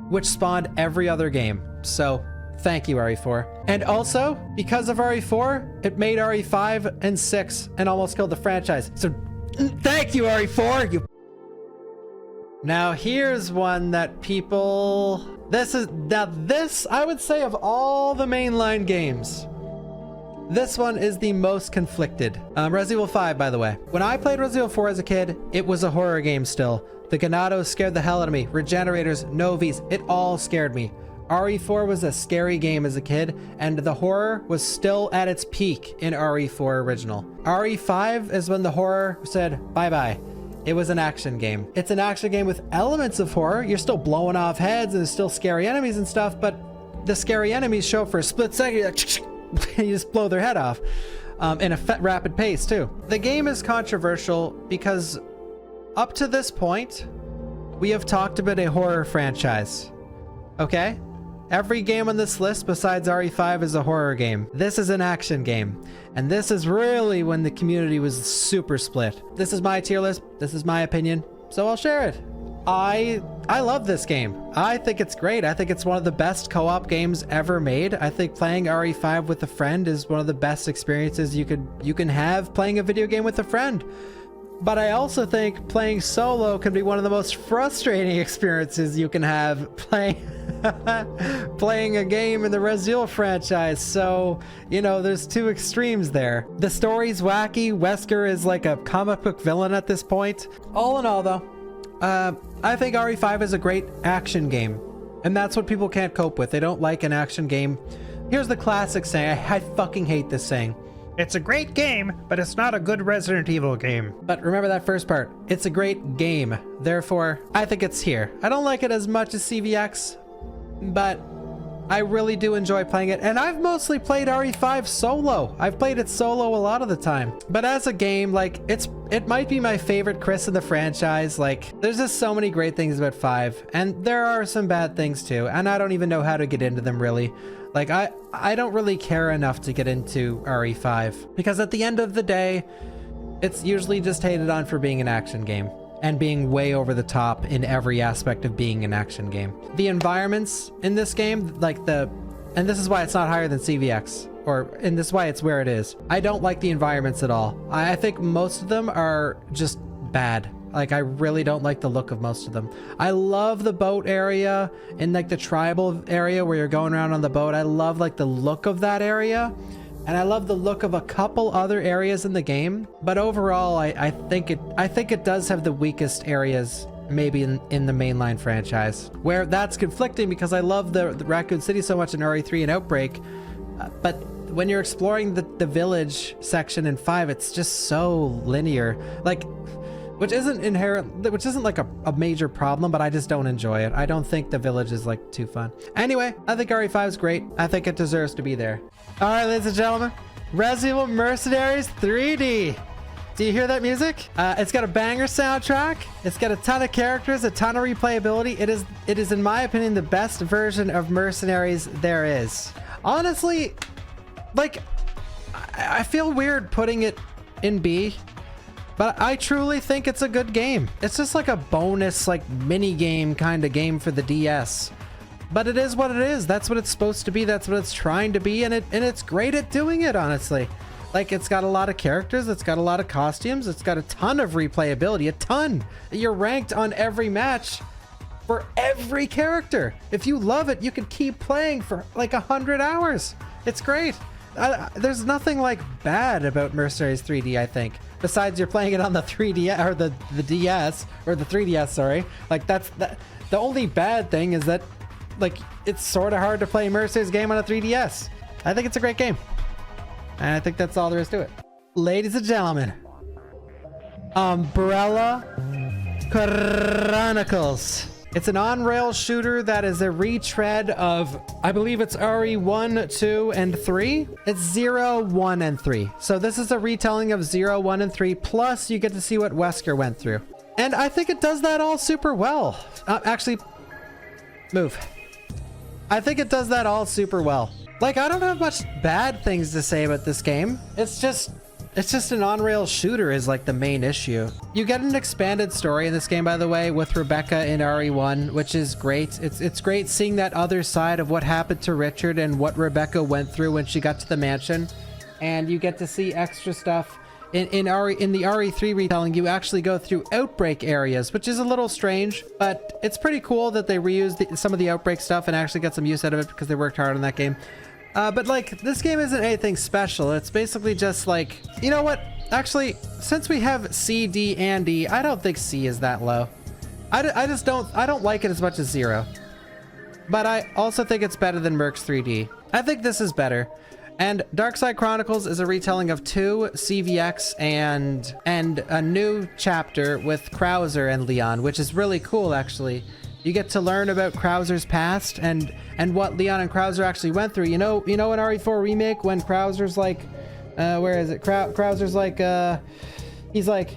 which spawned every other game. So thank you, RE4. And also, because of RE4, it made RE5 and 6 and almost killed the franchise. So thank you, RE4. Now here's one that people, this I would say of all the mainline games, this one is the most conflicted. Resident Evil 5, by the way. When I played Resident Evil 4 as a kid, it was a horror game still. The Ganados scared the hell out of me. Regenerators, Novies, it all scared me. RE4 was a scary game as a kid, and the horror was still at its peak in RE4 original. RE5 is when the horror said bye-bye. It was an action game. It's an action game with elements of horror. You're still blowing off heads and there's still scary enemies and stuff, but the scary enemies show up for a split second, like, and you just blow their head off in a rapid pace too. The game is controversial because up to this point, we have talked about a horror franchise, okay? Every game on this list besides RE5 is a horror game. This is an action game. And this is really when the community was super split. This is my tier list. This is my opinion. So I'll share it. I love this game. I think it's great. I think it's one of the best co-op games ever made. I think playing RE5 with a friend is one of the best experiences you can have playing a video game with a friend. But I also think playing solo can be one of the most frustrating experiences you can have playing a game in the Resident Evil franchise. So, you know, there's two extremes there. The story's wacky. Wesker is like a comic book villain at this point. All in all, though, I think RE5 is a great action game, and that's what people can't cope with. They don't like an action game. Here's the classic saying. I fucking hate this saying. It's a great game, but it's not a good Resident Evil game. But remember that first part. It's a great game. Therefore, I think it's here. I don't like it as much as CVX, but I really do enjoy playing it. And I've mostly played RE5 solo. I've played it solo a lot of the time. But as a game, like, it might be my favorite Chris in the franchise. Like, there's just so many great things about 5. And there are some bad things too. And I don't even know how to get into them really. Like, I don't really care enough to get into RE5, because at the end of the day, it's usually just hated on for being an action game and being way over the top in every aspect of being an action game. The environments in this game, and this is why it's not higher than CVX, and this is why it's where it is. I don't like the environments at all. I think most of them are just bad. Like, I really don't like the look of most of them. I love the boat area and like the tribal area where you're going around on the boat. I love like the look of that area. And I love the look of a couple other areas in the game. But overall, I think it does have the weakest areas maybe in the mainline franchise, where that's conflicting because I love the Raccoon City so much in RE3 and Outbreak. But when you're exploring the village section in 5, it's just so linear. Like, which isn't like a major problem, but I just don't enjoy it. I don't think the village is like too fun. Anyway, I think RE5 is great. I think it deserves to be there. All right, ladies and gentlemen, Resident Evil Mercenaries 3D. Do you hear that music? It's got a banger soundtrack. It's got a ton of characters, a ton of replayability. It is in my opinion the best version of Mercenaries there is. Honestly, like, I feel weird putting it in B. But I truly think it's a good game. It's just like a bonus, like, mini game kind of game for the DS. But it is what it is. That's what it's supposed to be. That's what it's trying to be. And it's great at doing it, honestly. Like, it's got a lot of characters. It's got a lot of costumes. It's got a ton of replayability. A ton. You're ranked on every match for every character. If you love it, you can keep playing for like 100 hours. It's great. There's nothing like bad about Mercenaries 3D, I think. Besides, you're playing it on the 3DS or the DS or the 3DS, sorry. Like, the only bad thing is that, like, it's sort of hard to play a Mercenaries game on a 3DS. I think it's a great game. And I think that's all there is to it. Ladies and gentlemen, Umbrella Chronicles. It's an on-rail shooter that is a retread of, I believe it's RE1, 2, and 3. It's 0, 1, and 3. So this is a retelling of 0, 1, and 3, plus you get to see what Wesker went through. And I think it does that all super well. Actually, move. I think it does that all super well. Like, I don't have much bad things to say about this game. It's just an on-rail shooter is like the main issue. You get an expanded story in this game, by the way, with Rebecca in RE1, which is great. It's great seeing that other side of what happened to Richard and what Rebecca went through when she got to the mansion. And you get to see extra stuff. In the RE3 retelling, you actually go through Outbreak areas, which is a little strange, but it's pretty cool that they reused some of the Outbreak stuff and actually got some use out of it because they worked hard on that game. But like, this game isn't anything special. It's basically just like, you know what? Actually, since we have C, D, and D, I don't think C is that low. I don't like it as much as 0. But I also think it's better than Mercs 3D. I think this is better. And Darkside Chronicles is a retelling of 2, CVX, and a new chapter with Krauser and Leon, which is really cool, actually. You get to learn about Krauser's past and what Leon and Krauser actually went through. You know in RE4 Remake when Krauser's like, where is it? Krauser's like, he's like.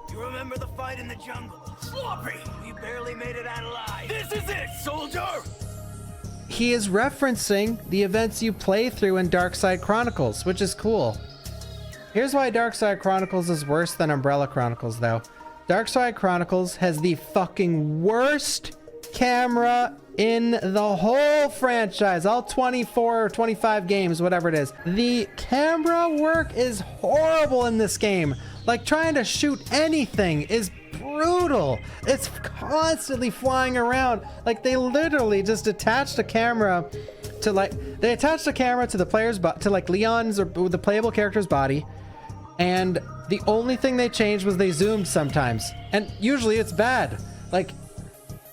You remember the fight in the jungle? Sloppy! We barely made it out alive. This is it, soldier! He is referencing the events you play through in Darkside Chronicles, which is cool. Here's why Darkside Chronicles is worse than Umbrella Chronicles, though. Darkside Chronicles has the fucking worst camera in the whole franchise. All 24 or 25 games, whatever it is. The camera work is horrible in this game. Like, trying to shoot anything is brutal. It's constantly flying around. Like, they literally just attached a camera to, like, they attached a camera to the player's to like Leon's or the playable character's body, and the only thing they changed was they zoomed sometimes, and usually it's bad. Like,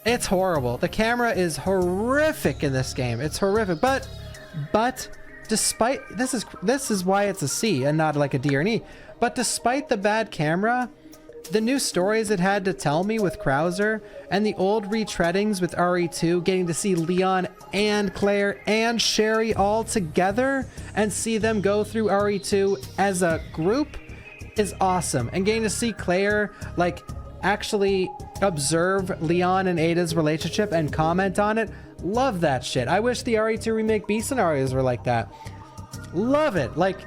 it's horrible. The camera is horrific in this game. It's horrific. But despite this is why it's a C and not like a D or an E. But despite the bad camera, the new stories it had to tell me with Krauser and the old retreadings with RE2, getting to see Leon and Claire and Sherry all together and see them go through RE2 as a group is awesome. And getting to see Claire like actually observe Leon and Ada's relationship and comment on it. Love that shit. I wish the RE2 Remake B scenarios were like that. Love it. Like,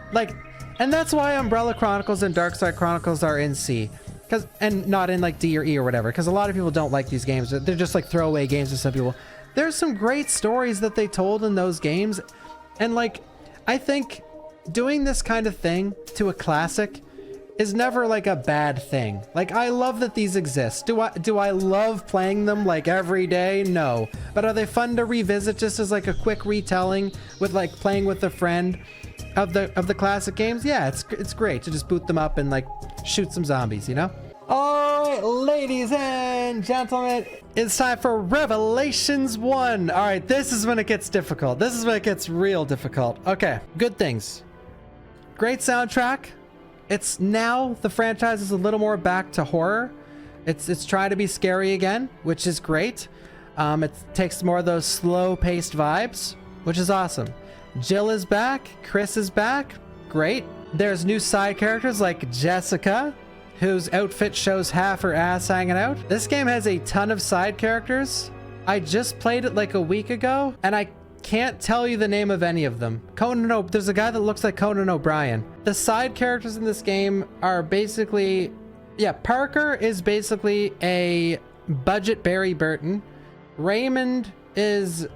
and that's why Umbrella Chronicles and Darkside Chronicles are in C. And not in like D or E or whatever, because a lot of people don't like these games. They're just like throwaway games to some people. There's some great stories that they told in those games. And like, I think doing this kind of thing to a classic is never like a bad thing. Like, I love that these exist. Do I love playing them like every day? No. But are they fun to revisit just as like a quick retelling with like playing with a friend of the classic games? Yeah, it's great to just boot them up and like shoot some zombies, you know? All right, ladies and gentlemen, it's time for Revelations 1. All right, this is when it gets difficult. This is when it gets real difficult. Okay, good things. Great soundtrack. It's now the franchise is a little more back to horror. It's trying to be scary again, which is great. It takes more of those slow-paced vibes, which is awesome. Jill is back. Chris is back. Great. There's new side characters like Jessica, whose outfit shows half her ass hanging out. This game has a ton of side characters. I just played it like a week ago, and I can't tell you the name of any of them. There's a guy that looks like Conan O'Brien. The side characters in this game are basically, yeah, Parker is basically a budget Barry Burton. Raymond is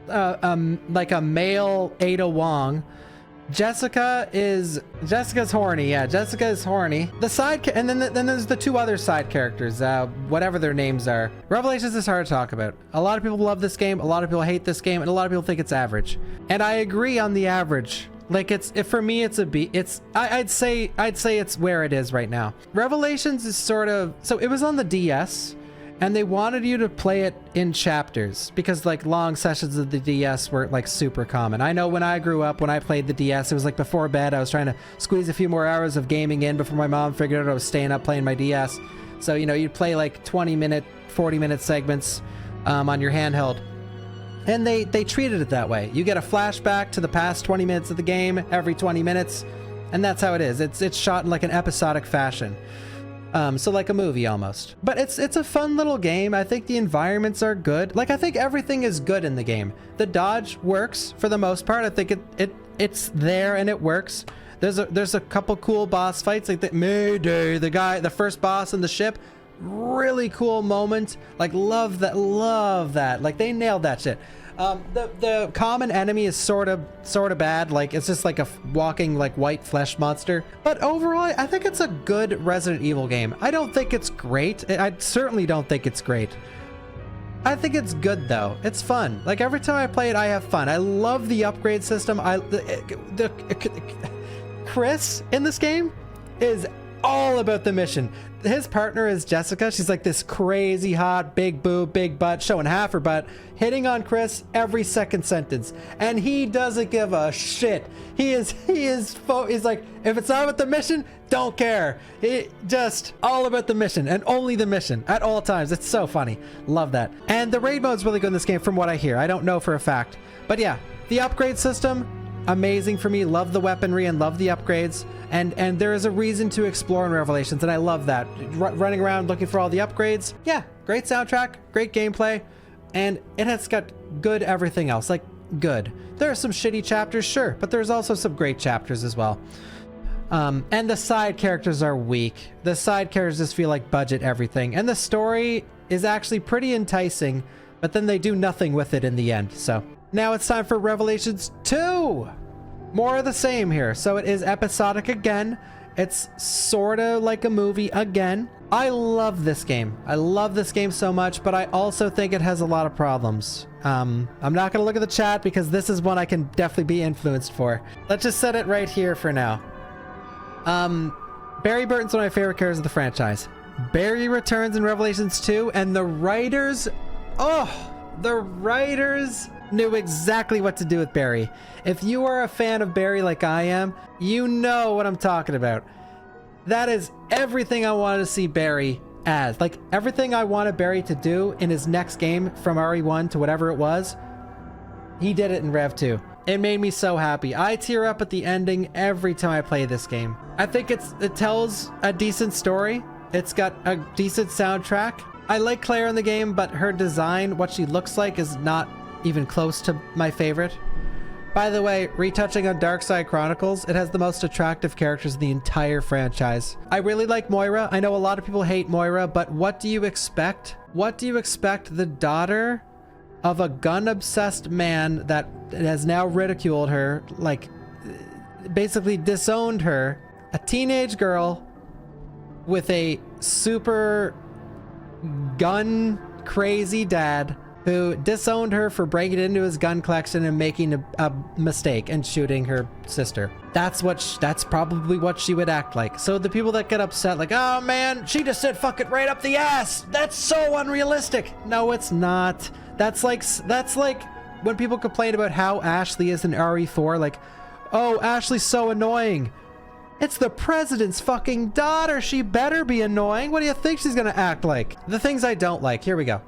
like a male Ada Wong. Jessica's horny. Yeah, Jessica is horny. And then there's the two other side characters, whatever their names are. Revelations is hard to talk about. A lot of people love this game, a lot of people hate this game, and a lot of people think it's average. And I agree on the average. Like, for me it's a B. I'd say it's where it is right now. Revelations is sort of, so it was on the DS, and they wanted you to play it in chapters because like long sessions of the DS were like super common. I know when I grew up, when I played the DS, it was like before bed. I was trying to squeeze a few more hours of gaming in before my mom figured out I was staying up playing my DS. So, you know, you'd play like 20-minute, 40-minute segments on your handheld. And they treated it that way. You get a flashback to the past 20 minutes of the game every 20 minutes. And that's how it is. It's shot in like an episodic fashion. So like a movie almost. But it's a fun little game. I think the environments are good. Like, I think everything is good in the game. The dodge works for the most part. I think it's there and it works. There's a couple cool boss fights, like the Mayday, the first boss in the ship. Really cool moment. Like, love that. Like, they nailed that shit. The common enemy is sort of bad. Like, it's just like a walking like white flesh monster. But overall, I think it's a good Resident Evil game. I don't think it's great. I certainly don't think it's great. I think it's good though. It's fun. Like, every time I play it, I have fun. I love the upgrade system. Chris in this game is all about the mission. His partner is Jessica. She's like this crazy hot, big boob, big butt, showing half her butt, hitting on Chris every second sentence. And he doesn't give a shit. He's like, if it's not about the mission, don't care. Just all about the mission and only the mission at all times. It's so funny. Love that. And the raid mode's really good in this game from what I hear. I don't know for a fact. But yeah, the upgrade system, amazing for me. Love the weaponry and love the upgrades. And there is a reason to explore in Revelations, and I love that. Running around looking for all the upgrades. Yeah, great soundtrack, great gameplay, and it has got good everything else. Like, good. There are some shitty chapters, sure, but there's also some great chapters as well. And the side characters are weak. The side characters just feel like budget everything. And the story is actually pretty enticing, but then they do nothing with it in the end. So now it's time for Revelations 2. More of the same here. So it is episodic again. It's sort of like a movie again. I love this game. I love this game so much, but I also think it has a lot of problems. I'm not going to look at the chat because this is one I can definitely be influenced for. Let's just set it right here for now. Barry Burton's one of my favorite characters of the franchise. Barry returns in Revelations 2, and the writers knew exactly what to do with Barry. If you are a fan of Barry like I am, you know what I'm talking about. That is everything I wanted to see Barry as. Like, everything I wanted Barry to do in his next game from RE1 to whatever it was, he did it in Rev 2. It made me so happy. I tear up at the ending every time I play this game. I think it tells a decent story. It's got a decent soundtrack. I like Claire in the game, but her design, what she looks like, is not even close to my favorite. By the way, retouching on Darkside Chronicles, it has the most attractive characters in the entire franchise. I really like Moira. I know a lot of people hate Moira, but what do you expect? What do you expect the daughter of a gun-obsessed man that has now ridiculed her, like, basically disowned her, a teenage girl with a super gun-crazy dad who disowned her for breaking into his gun collection and making a mistake and shooting her sister. That's probably what she would act like. So the people that get upset, like, oh man, she just said fuck it right up the ass. That's so unrealistic. No, it's not. That's like when people complain about how Ashley is in RE4, like, oh, Ashley's so annoying. It's the president's fucking daughter. She better be annoying. What do you think she's gonna act like? The things I don't like. Here we go.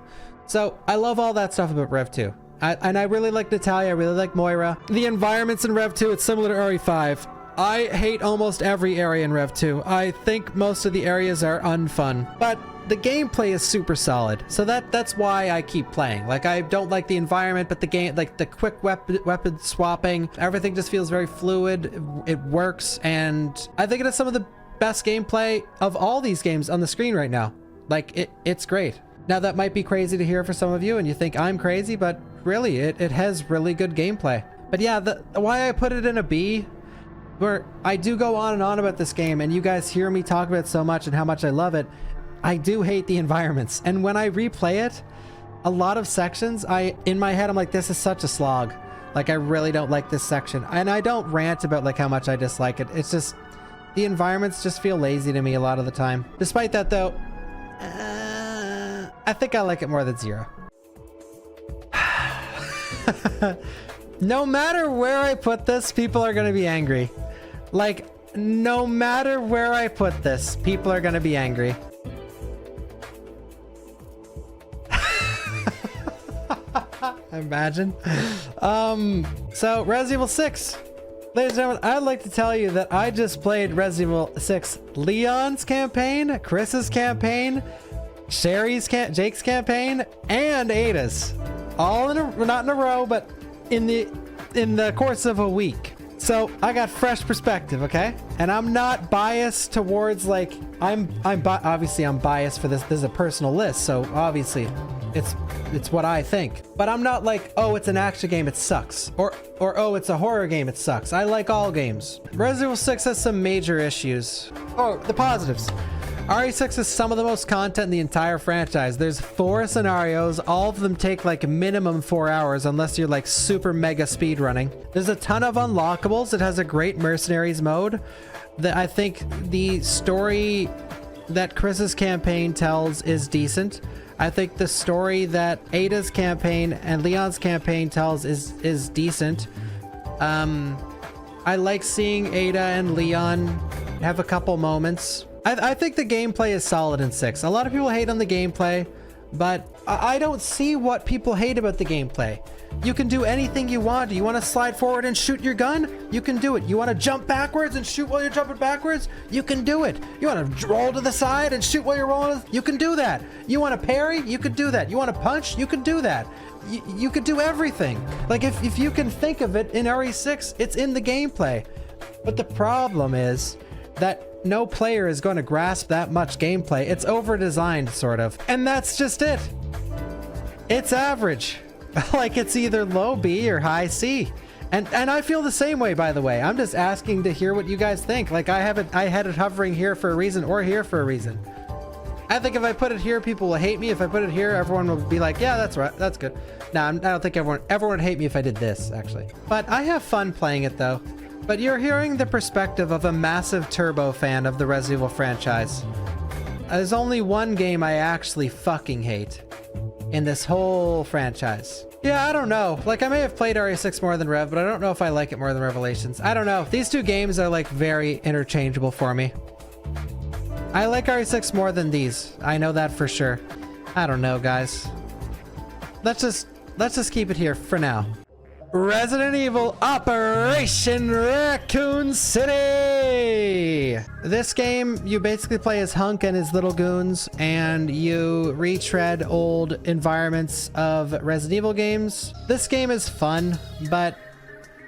So I love all that stuff about Rev 2. And I really like Natalia. I really like Moira. The environments in Rev 2, it's similar to RE5. I hate almost every area in Rev 2. I think most of the areas are unfun, but the gameplay is super solid. So that's why I keep playing. Like, I don't like the environment, but the game, like the quick weapon swapping, everything just feels very fluid. It works. And I think it has some of the best gameplay of all these games on the screen right now. Like, it's great. Now, that might be crazy to hear for some of you, and you think I'm crazy, but really, it has really good gameplay. But yeah, why I put it in a B, where I do go on and on about this game, and you guys hear me talk about it so much and how much I love it, I do hate the environments. And when I replay it, a lot of sections, in my head, I'm like, this is such a slog. Like, I really don't like this section. And I don't rant about, like, how much I dislike it. It's just, the environments just feel lazy to me a lot of the time. Despite that, though, I think I like it more than 0. No matter where I put this, people are going to be angry. Like, no matter where I put this, people are going to be angry. Imagine. So Resident Evil 6. Ladies and gentlemen, I'd like to tell you that I just played Resident Evil 6 Leon's campaign, Chris's campaign, Jake's campaign, and Ada's. All not in a row, but in the course of a week. So I got fresh perspective, okay? And I'm not biased towards, like, obviously I'm biased for this. This is a personal list, so obviously it's what I think. But I'm not like, oh, it's an action game, it sucks. Or oh, it's a horror game, it sucks. I like all games. Resident Evil 6 has some major issues. Oh, the positives. RE6 has some of the most content in the entire franchise. There's 4 scenarios. All of them take like minimum 4 hours unless you're like super mega speed running. There's a ton of unlockables. It has a great Mercenaries mode. I think the story that Chris's campaign tells is decent. I think the story that Ada's campaign and Leon's campaign tells is decent. I like seeing Ada and Leon have a couple moments. I think the gameplay is solid in 6. A lot of people hate on the gameplay, but I don't see what people hate about the gameplay. You can do anything you want. You want to slide forward and shoot your gun? You can do it. You want to jump backwards and shoot while you're jumping backwards? You can do it. You want to roll to the side and shoot while you're rolling? You can do that. You want to parry? You can do that. You want to punch? You can do that. You could do everything. Like, if you can think of it in RE6, it's in the gameplay. But the problem is, that no player is going to grasp that much gameplay. It's over-designed, sort of. And that's just it. It's average. Like, it's either low B or high C. And I feel the same way, by the way. I'm just asking to hear what you guys think. Like, I had it hovering here for a reason, or here for a reason. I think if I put it here, people will hate me. If I put it here, everyone will be like, yeah, that's right. That's good. No, I don't think everyone would hate me if I did this, actually. But I have fun playing it, though. But you're hearing the perspective of a massive Turbo fan of the Resident Evil franchise. There's only one game I actually fucking hate in this whole franchise. Yeah, I don't know. Like, I may have played RE6 more than Rev, but I don't know if I like it more than Revelations. I don't know. These two games are, like, very interchangeable for me. I like RE6 more than these. I know that for sure. I don't know, guys. Let's just keep it here for now. Resident Evil Operation Raccoon City! This game, you basically play as Hunk and his little goons, and you retread old environments of Resident Evil games. This game is fun, but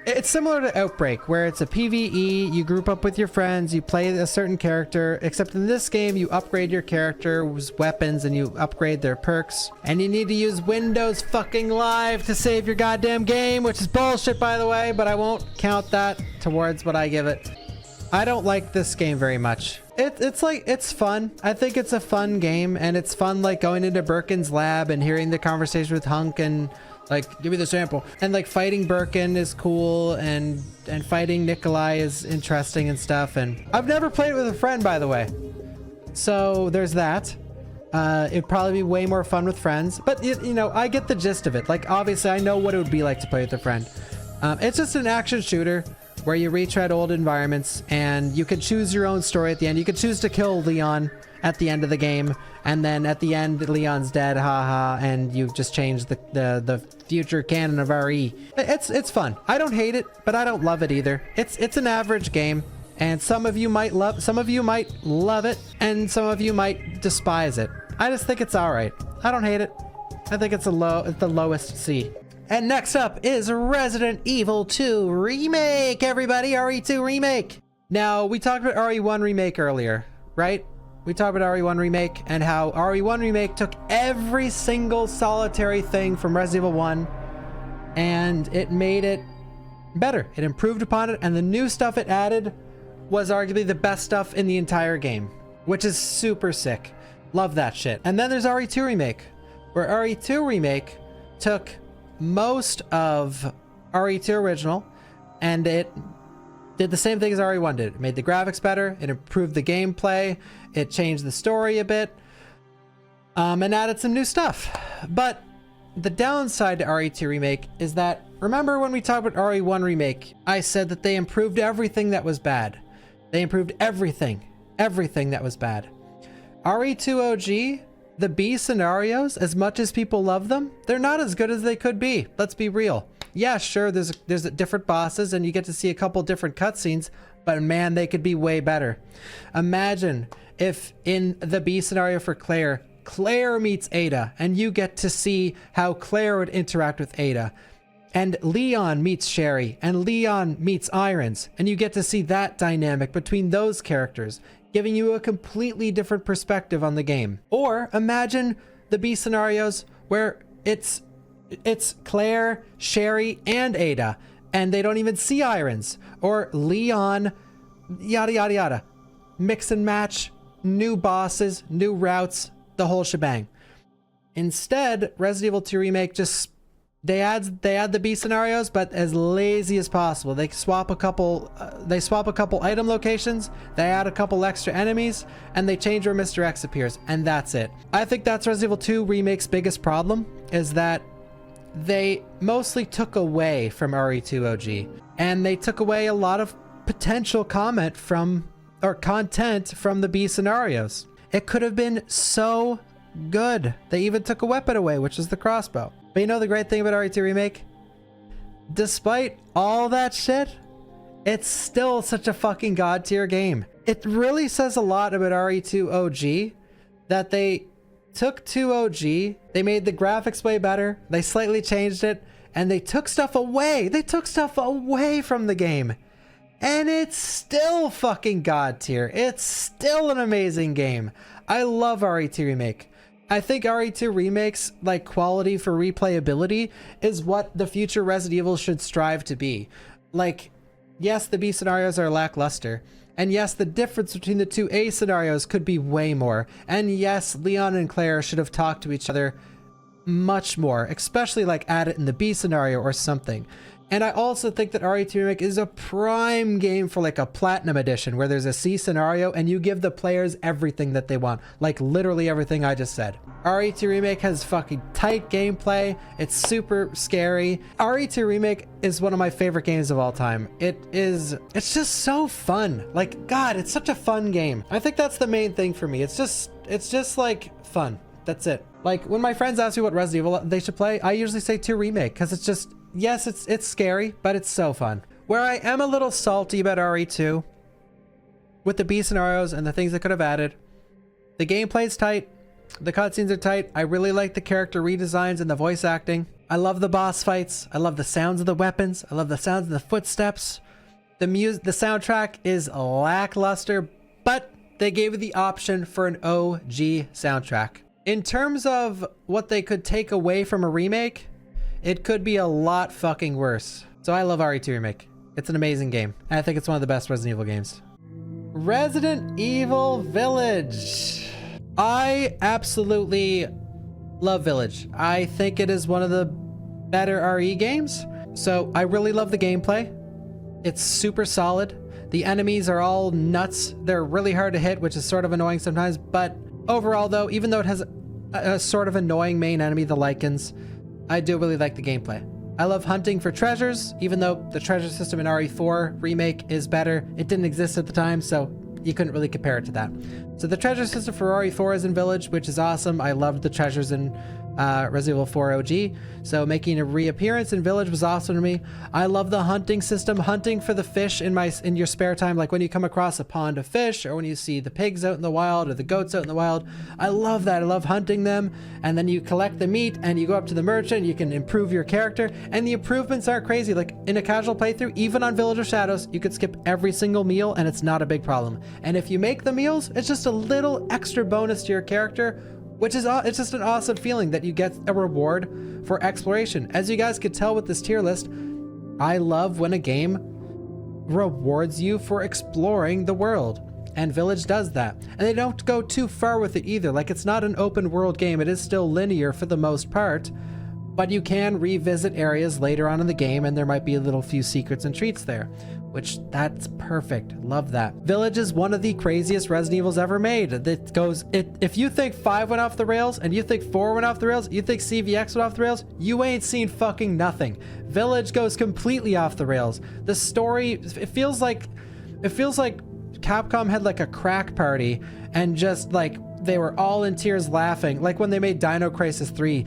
it's similar to Outbreak, where it's a PvE, you group up with your friends, you play a certain character, except in this game, you upgrade your character's weapons and you upgrade their perks. And you need to use Windows fucking Live to save your goddamn game, which is bullshit, by the way, but I won't count that towards what I give it. I don't like this game very much. It's fun. I think it's a fun game, and it's fun, like, going into Birkin's lab and hearing the conversation with Hunk and, like, give me the sample. And, like, fighting Birkin is cool, and fighting Nikolai is interesting and stuff. And I've never played it with a friend, by the way. So there's that. It'd probably be way more fun with friends. But, you know, I get the gist of it. Like, obviously, I know what it would be like to play with a friend. It's just an action shooter where you retread old environments, and you can choose your own story at the end. You can choose to kill Leon at the end of the game, and then at the end, Leon's dead, haha, and you've just changed the future canon of RE. It's fun. I don't hate it, but I don't love it either. It's an average game, and some of you might love it, and some of you might despise it. I just think it's all right. I don't hate it. I think it's the lowest C. And next up is Resident Evil 2 Remake, everybody, RE2 Remake. Now, we talked about RE1 Remake earlier, right? We talked about RE1 Remake and how RE1 Remake took every single solitary thing from Resident Evil 1 and it made it better. It improved upon it, and the new stuff it added was arguably the best stuff in the entire game, which is super sick. Love that shit. And then there's RE2 Remake, where RE2 Remake took most of RE2 Original and it did the same thing as RE1 did. It made the graphics better, it improved the gameplay, it changed the story a bit, and added some new stuff. But the downside to RE2 Remake is that, remember when we talked about RE1 Remake, I said that they improved everything that was bad. They improved everything that was bad. RE2 OG, the B scenarios, as much as people love them, they're not as good as they could be. Let's be real. Yeah, sure, there's different bosses and you get to see a couple different cutscenes, but man, they could be way better. Imagine if in the B scenario for Claire meets Ada, and you get to see how Claire would interact with Ada. And Leon meets Sherry, and Leon meets Irons, and you get to see that dynamic between those characters, giving you a completely different perspective on the game. Or imagine the B scenarios where it's Claire, Sherry, and Ada, and they don't even see Irons, or Leon, yada yada yada. Mix and match, new bosses, new routes, the whole shebang. Instead, Resident Evil 2 Remake just they add the B scenarios, but as lazy as possible. They swap a couple item locations, they add a couple extra enemies, and they change where Mr. X appears, and that's it. I think that's Resident Evil 2 Remake's biggest problem, is that they mostly took away from RE2 OG, and they took away a lot of potential content from the B scenarios. It could have been so good. They even took a weapon away, which is the crossbow. But you know the great thing about RE2 Remake? Despite all that shit, it's still such a fucking god tier game. It really says a lot about RE2 OG that they took 2 OG, they made the graphics way better, they slightly changed it, and they took stuff away. They took stuff away from the game. and it's still fucking god tier. It's still an amazing game. I love RE2 Remake. I think RE2 Remake's like quality for replayability is what the future Resident Evil should strive to be. Like, yes, the B scenarios are lackluster. And yes, the difference between the two A scenarios could be way more. And yes, Leon and Claire should have talked to each other much more, especially like add it in the B scenario or something. And I also think that RE2 Remake is a prime game for like a platinum edition where there's a C scenario and you give the players everything that they want. Like literally everything I just said. RE2 Remake has fucking tight gameplay. It's super scary. RE2 Remake is one of my favorite games of all time. It's just so fun. Like, God, it's such a fun game. I think that's the main thing for me. It's just like fun. That's it. Like when my friends ask me what Resident Evil they should play, I usually say 2 Remake because it's just, yes, it's scary, but it's so fun. Where I am a little salty about RE2 with the B scenarios and the things they could have added, the gameplay's tight, the cutscenes are tight. I really like the character redesigns and the voice acting. I love the boss fights. I love the sounds of the weapons. I love the sounds of the footsteps. The soundtrack is lackluster, but they gave you the option for an OG soundtrack. In terms of what they could take away from a remake, it could be a lot fucking worse. So I love RE2 Remake. It's an amazing game. I think it's one of the best Resident Evil games. Resident Evil Village. I absolutely love Village. I think it is one of the better RE games. So I really love the gameplay. It's super solid. The enemies are all nuts. They're really hard to hit, which is sort of annoying sometimes. But overall though, even though it has a sort of annoying main enemy, the Lycans, I do really like the gameplay. I love hunting for treasures, even though the treasure system in RE4 Remake is better. It didn't exist at the time, so you couldn't really compare it to that. So the treasure system for RE4 is in Village, which is awesome. I loved the treasures in Resident Evil 4 OG, so making a reappearance in Village was awesome to me. I love the hunting system, hunting for the fish in your spare time, like when you come across a pond of fish or when you see the pigs out in the wild or the goats out in the wild. I love that. I love hunting them, and then you collect the meat and you go up to the merchant, you can improve your character, and the improvements are crazy. Like in a casual playthrough, even on Village of Shadows, you could skip every single meal and it's not a big problem. And if you make the meals, it's just a little extra bonus to your character, which is, it's just an awesome feeling that you get a reward for exploration. As you guys could tell with this tier list, I love when a game rewards you for exploring the world, and Village does that. And they don't go too far with it either. Like, it's not an open world game. It is still linear for the most part, but you can revisit areas later on in the game and there might be a little few secrets and treats there, which that's perfect. Love that. Village is one of the craziest Resident Evils ever made. That goes, if you think 5 went off the rails and you think 4 went off the rails, you think CVX went off the rails, you ain't seen fucking nothing. Village goes completely off the rails. The story, it feels like Capcom had like a crack party and just like they were all in tears laughing, like when they made Dino Crisis 3,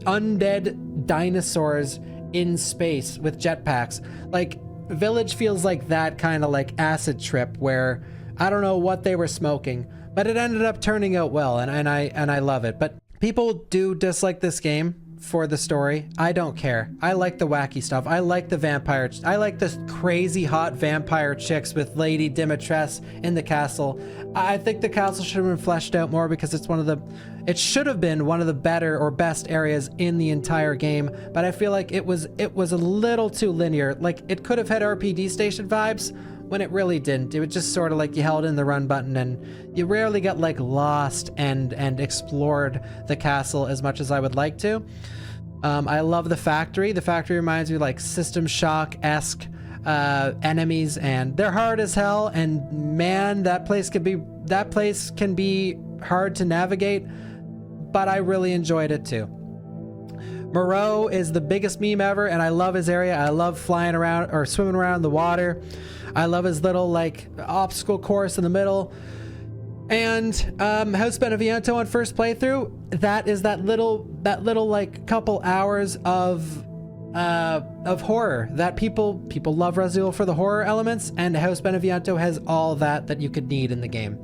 undead dinosaurs in space with jetpacks. Like Village feels like that kind of like acid trip where I don't know what they were smoking, but it ended up turning out well, and I love it. But people do dislike this game for the story. I don't care. I like the wacky stuff. I like the I like the crazy hot vampire chicks with Lady Dimitrescu in the castle. I think the castle should have been fleshed out more because it should have been one of the better or best areas in the entire game, but I feel like it was a little too linear. Like it could have had RPD station vibes when it really didn't. It was just sort of like you held in the run button and you rarely got like lost and explored the castle as much as I would like to. I love the factory. The factory reminds me like System Shock-esque enemies, and they're hard as hell, and man, that place can be hard to navigate, but I really enjoyed it too. Moreau is the biggest meme ever, and I love his area. I love flying around or swimming around in the water. I love his little like obstacle course in the middle. And House Beneviento on first playthrough, that is that little like couple hours of horror that people love Resident Evil for the horror elements, and House Beneviento has all that you could need in the game.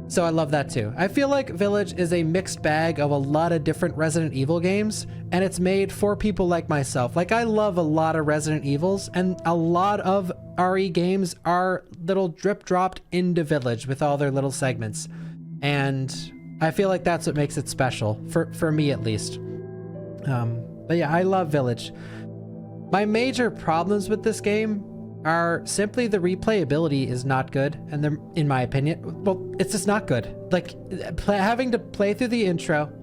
So I love that too. I feel like Village is a mixed bag of a lot of different Resident Evil games, and it's made for people like myself. Like, I love a lot of Resident Evils, and a lot of RE games are little drip dropped into Village with all their little segments. And I feel like that's what makes it special, for me at least. But yeah, I love Village. My major problems with this game are simply the replayability is not good, and in my opinion, well, it's just not good. Like, having to play through the intro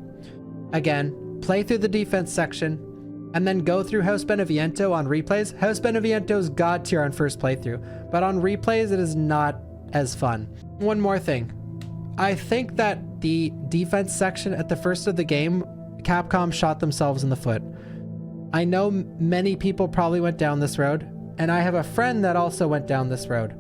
again, play through the defense section, and then go through House Beneviento on replays. House Beneviento's god tier on first playthrough, but on replays it is not as fun. One more thing. I think that the defense section at the first of the game, Capcom shot themselves in the foot. I know many people probably went down this road, and I have a friend that also went down this road,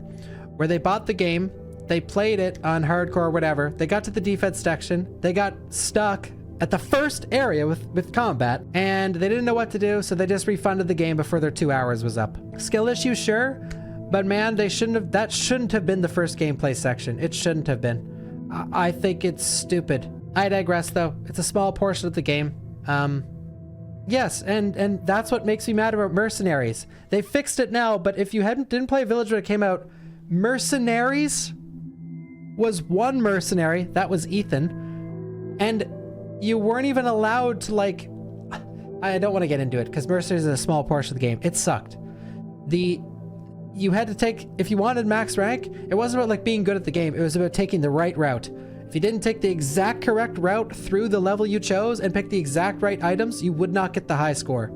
where they bought the game, they played it on hardcore or whatever, they got to the defense section, they got stuck at the first area with combat, and they didn't know what to do, so they just refunded the game before their 2 hours was up. Skill issue, sure, but man, that shouldn't have been the first gameplay section. It shouldn't have been. I think it's stupid. I digress though. It's a small portion of the game. Yes, and that's what makes me mad about Mercenaries. They fixed it now, but if you didn't play Village when it came out, Mercenaries was one mercenary, that was Ethan, and you weren't even allowed to, like, I don't want to get into it because Mercenaries is a small portion of the game. It sucked. You had to take, if you wanted max rank, it wasn't about like being good at the game, it was about taking the right route. If you didn't take the exact correct route through the level you chose and pick the exact right items, you would not get the high score.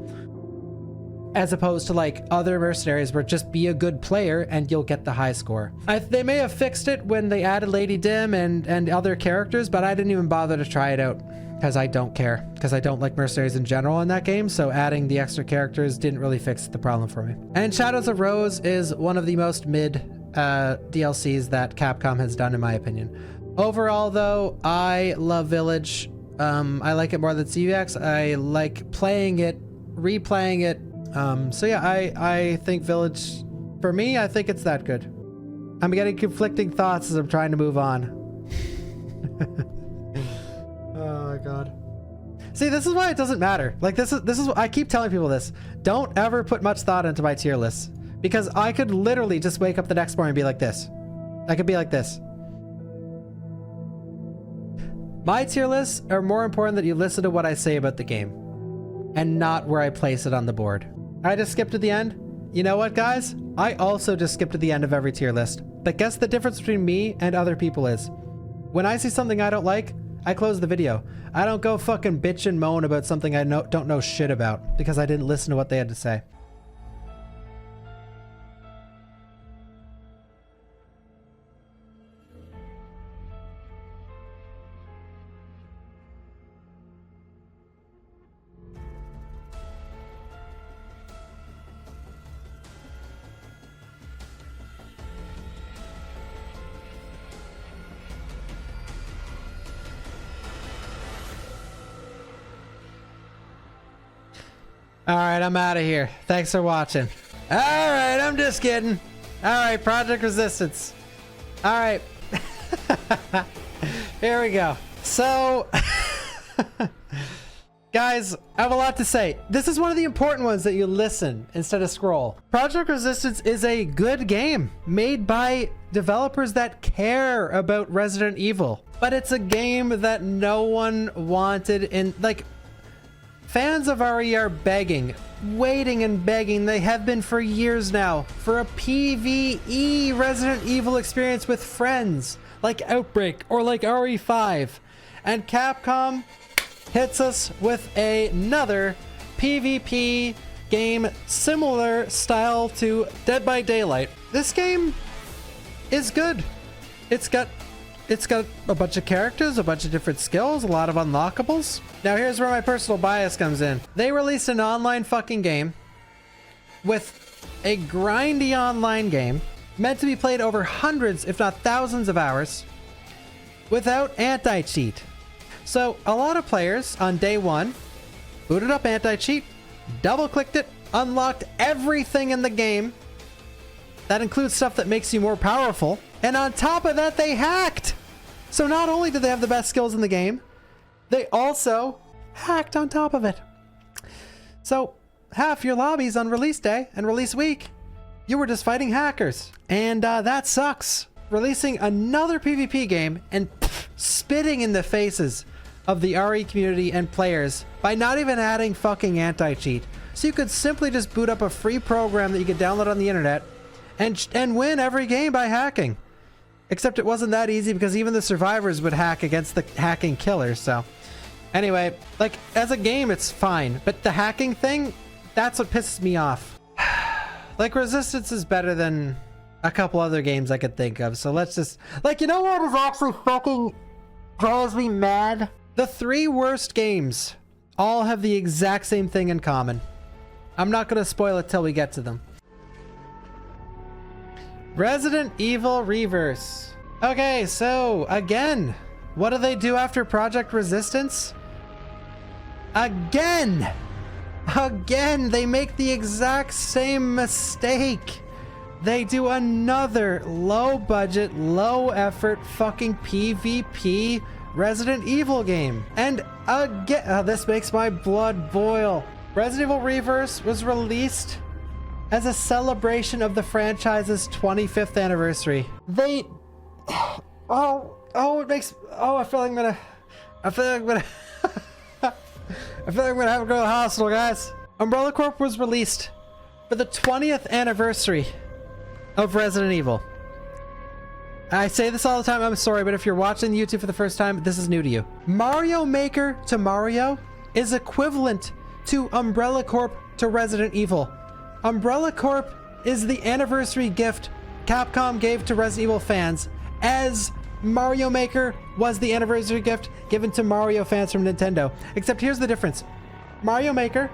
As opposed to like other Mercenaries where just be a good player and you'll get the high score. They may have fixed it when they added Lady Dim and other characters, but I didn't even bother to try it out because I don't care. Because I don't like Mercenaries in general in that game, so adding the extra characters didn't really fix the problem for me. And Shadows of Rose is one of the most mid DLCs that Capcom has done in my opinion. Overall, though, I love Village. I like it more than CVX. I like playing it, replaying it. So yeah, I think Village, for me, I think it's that good. I'm getting conflicting thoughts as I'm trying to move on. Oh my god. See, this is why it doesn't matter. Like, this is I keep telling people this. Don't ever put much thought into my tier lists, because I could literally just wake up the next morning and be like this. I could be like this. My tier lists are more important that you listen to what I say about the game and not where I place it on the board. I just skipped to the end. You know what, guys? I also just skipped to the end of every tier list. But guess the difference between me and other people is, when I see something I don't like, I close the video. I don't go fucking bitch and moan about something I don't know shit about because I didn't listen to what they had to say. All right, I'm out of here. Thanks for watching. All right, I'm just kidding. All right, Project Resistance. All right. Here we go. So, guys, I have a lot to say. This is one of the important ones that you listen instead of scroll. Project Resistance is a good game made by developers that care about Resident Evil, but it's a game that no one wanted in, like, fans of RE are begging, waiting and begging, they have been for years now, for a PvE Resident Evil experience with friends, like Outbreak or like RE5. And Capcom hits us with another PvP game similar style to Dead by Daylight. This game is good. It's got a bunch of characters, a bunch of different skills, a lot of unlockables. Now here's where my personal bias comes in. They released an online fucking game with a grindy online game meant to be played over hundreds, if not thousands of hours without anti-cheat. So a lot of players on day one booted up anti-cheat, double-clicked it, unlocked everything in the game. That includes stuff that makes you more powerful. And on top of that, they hacked. So not only did they have the best skills in the game, they also hacked on top of it. So half your lobbies on release day and release week, you were just fighting hackers. And that sucks. Releasing another PvP game and spitting in the faces of the RE community and players by not even adding fucking anti-cheat. So you could simply just boot up a free program that you could download on the internet and win every game by hacking. Except it wasn't that easy because even the survivors would hack against the hacking killers. So anyway, like as a game, it's fine. But the hacking thing, that's what pisses me off. Like Resistance is better than a couple other games I could think of. So let's just, like, you know what is actually fucking drives me mad? The 3 worst games all have the exact same thing in common. I'm not going to spoil it till we get to them. Resident Evil Reverse. Okay, so again, what do they do after Project Resistance? Again, they make the exact same mistake. They do another low budget, low effort fucking PvP Resident Evil game. And again, this makes my blood boil. Resident Evil Reverse was released as a celebration of the franchise's 25th anniversary. They, I feel like I'm gonna have to go to the hospital, guys. Umbrella Corp was released for the 20th anniversary of Resident Evil. I say this all the time, I'm sorry, but if you're watching YouTube for the first time, this is new to you. Mario Maker to Mario is equivalent to Umbrella Corp to Resident Evil. Umbrella Corp is the anniversary gift Capcom gave to Resident Evil fans, as Mario Maker was the anniversary gift given to Mario fans from Nintendo. Except here's the difference. Mario Maker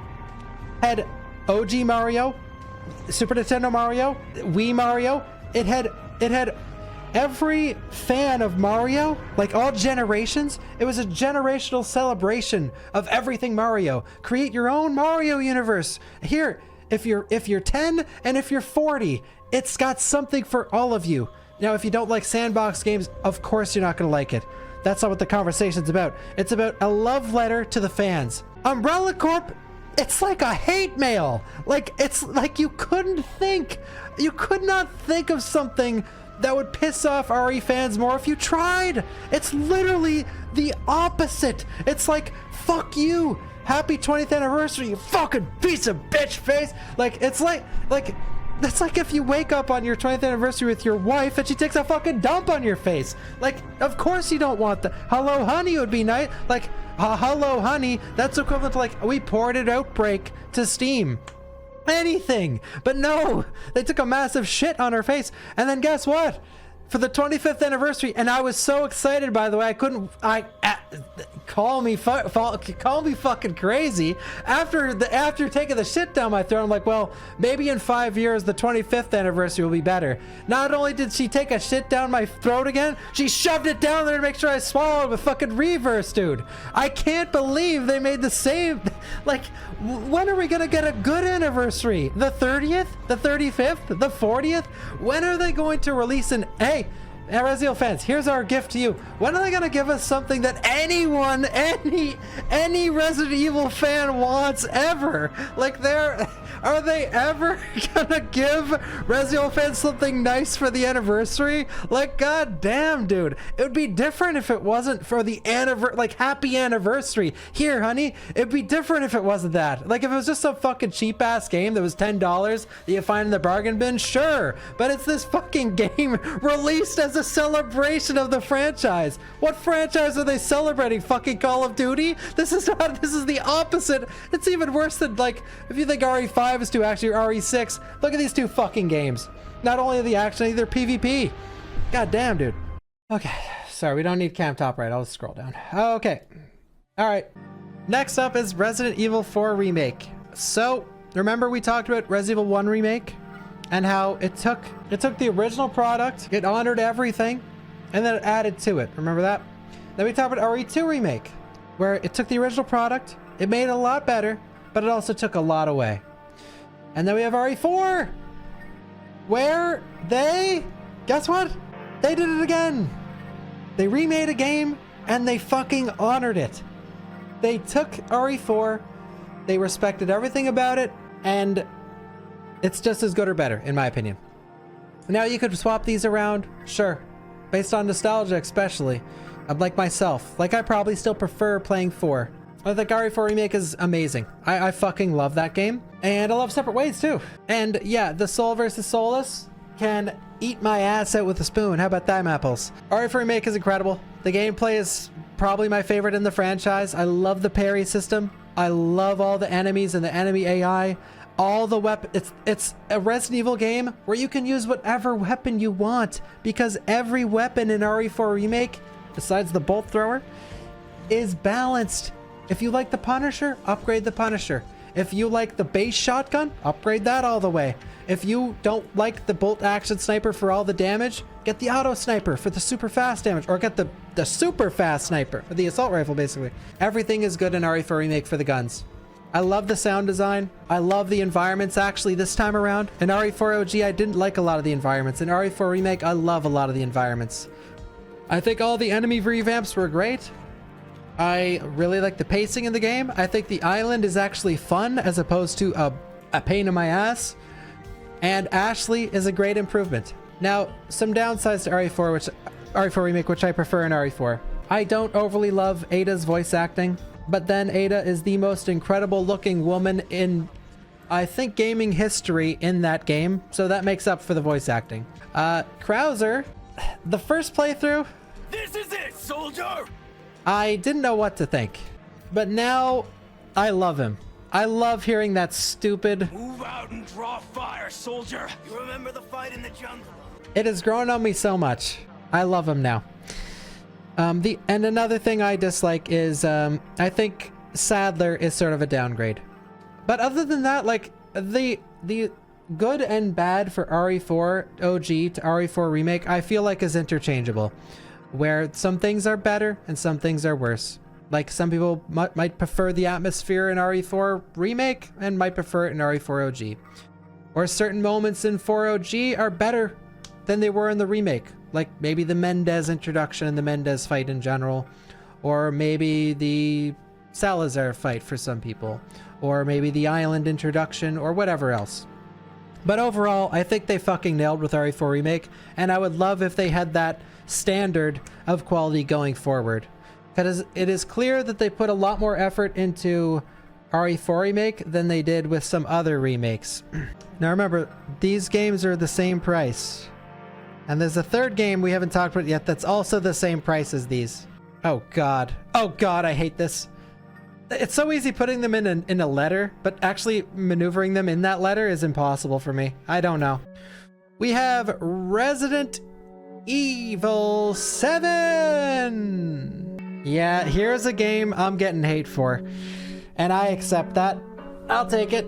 had OG Mario, Super Nintendo Mario, Wii Mario. It had every fan of Mario, like all generations. It was a generational celebration of everything Mario. Create your own Mario universe. Here, if you're 10 and if you're 40, it's got something for all of you. Now, if you don't like sandbox games, of course you're not going to like it. That's not what the conversation's about. It's about a love letter to the fans. Umbrella Corp, it's like a hate mail. Like, it's like you could not think of something that would piss off RE fans more if you tried. It's literally the opposite. It's like, fuck you. Happy 20th anniversary, you fucking piece of bitch face. Like, it's like that's like if you wake up on your 20th anniversary with your wife and she takes a fucking dump on your face. Like, of course you don't want that. Hello, honey would be nice. Like, hello, honey. That's equivalent to like, we ported Outbreak to Steam. Anything. But no, they took a massive shit on her face. And then guess what? For the 25th anniversary, and I was so excited, by the way, call me fucking crazy. After taking the shit down my throat, I'm like, well, maybe in 5 years the 25th anniversary will be better. Not only did she take a shit down my throat again, she shoved it down there to make sure I swallowed with fucking Reverse, dude. I can't believe they made the same. Like, when are we gonna get a good anniversary? The 30th? The 35th? The 40th? When are they going to release an... Hey, Resident Evil fans, here's our gift to you. When are they gonna give us something that anyone, any Resident Evil fan wants ever? Like, are they ever gonna give Resident Evil fans something nice for the anniversary? Like, god damn, dude. It would be different if it wasn't for the like, happy anniversary. Here, honey, it'd be different if it wasn't that. Like, if it was just some fucking cheap ass game that was $10 that you find in the bargain bin, sure. But it's this fucking game released as a celebration of the franchise. What franchise are they celebrating? Fucking Call of Duty? This is the opposite. It's even worse than, like, if you think RE5 is too action, or RE6, look at these two fucking games. Not only are the action, either PvP. God damn, dude. Okay, sorry, we don't need cam top right. I'll just scroll down. Okay. All right. Next up is Resident Evil 4 Remake. So, remember we talked about Resident Evil 1 Remake? And how it took the original product, it honored everything, and then it added to it. Remember that? Then we talked about RE2 Remake, where it took the original product, it made it a lot better, but it also took a lot away. And then we have RE4, where guess what? They did it again. They remade a game and they fucking honored it. They took RE4, they respected everything about it, and it's just as good or better, in my opinion. Now you could swap these around, sure. Based on nostalgia especially. Like myself. Like I probably still prefer playing 4. I think RE4 Remake is amazing. I fucking love that game. And I love Separate Ways too. And yeah, the Soul versus Soulless can eat my ass out with a spoon. How about that, apples? RE4 Remake is incredible. The gameplay is probably my favorite in the franchise. I love the parry system. I love all the enemies and the enemy AI. All the weapons. It's a Resident Evil game where you can use whatever weapon you want, because every weapon in RE4 Remake, besides the bolt thrower, is balanced. If you like the Punisher, upgrade the Punisher. If you like the base shotgun, upgrade that all the way. If you don't like the bolt action sniper for all the damage, get the auto sniper for the super fast damage, or get the super fast sniper for the assault rifle, basically. Everything is good in RE4 Remake for the guns. I love the sound design. I love the environments actually this time around. In RE4 OG, I didn't like a lot of the environments. In RE4 Remake, I love a lot of the environments. I think all the enemy revamps were great. I really like the pacing in the game. I think the island is actually fun as opposed to a pain in my ass. And Ashley is a great improvement. Now, some downsides to RE4 Remake, which I prefer in RE4. I don't overly love Ada's voice acting, but then Ada is the most incredible looking woman in, I think, gaming history in that game. So that makes up for the voice acting. Krauser, the first playthrough, This is it, soldier! I didn't know what to think, but now I love him. I love hearing that stupid... Move out and draw fire, soldier! You remember the fight in the jungle? It has grown on me so much. I love him now. And another thing I dislike is, I think Sadler is sort of a downgrade. But other than that, like, the good and bad for RE4 OG to RE4 Remake, I feel like is interchangeable. Where some things are better and some things are worse. Like, some people might prefer the atmosphere in RE4 Remake and might prefer it in RE4 OG. Or certain moments in 4 OG are better than they were in the remake. Like maybe the Mendez introduction and the Mendez fight in general. Or maybe the Salazar fight for some people. Or maybe the island introduction or whatever else. But overall, I think they fucking nailed with RE4 Remake. And I would love if they had that standard of quality going forward. Because it is clear that they put a lot more effort into RE4 Remake than they did with some other remakes. Now remember, these games are the same price. And there's a third game we haven't talked about yet that's also the same price as these. Oh god. Oh god, I hate this. It's so easy putting them in a letter, but actually maneuvering them in that letter is impossible for me. I don't know. We have Resident Evil 7! Yeah, here's a game I'm getting hate for. And I accept that. I'll take it.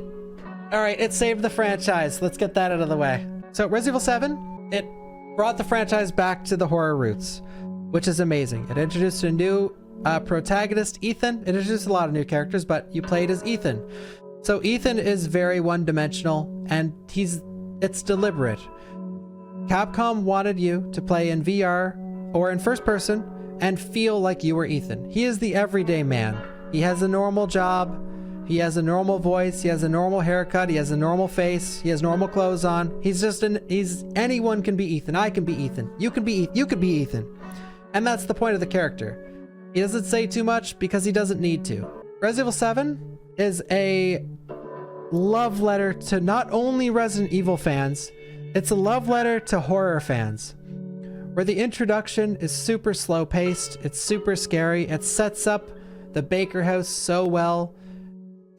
Alright, it saved the franchise. Let's get that out of the way. So, Resident Evil 7, it brought the franchise back to the horror roots, which is amazing. It introduced a new protagonist, Ethan. It introduced a lot of new characters, but you played as Ethan. So Ethan is very one-dimensional, and it's deliberate. Capcom wanted you to play in VR or in first person and feel like you were Ethan. He is the everyday man. He has a normal job. He has a normal voice. He has a normal haircut. He has a normal face. He has normal clothes on. Anyone can be Ethan. I can be Ethan. You could be Ethan. And that's the point of the character. He doesn't say too much because he doesn't need to. Resident Evil 7 is a love letter to not only Resident Evil fans, it's a love letter to horror fans. Where the introduction is super slow paced, it's super scary, it sets up the Baker house so well,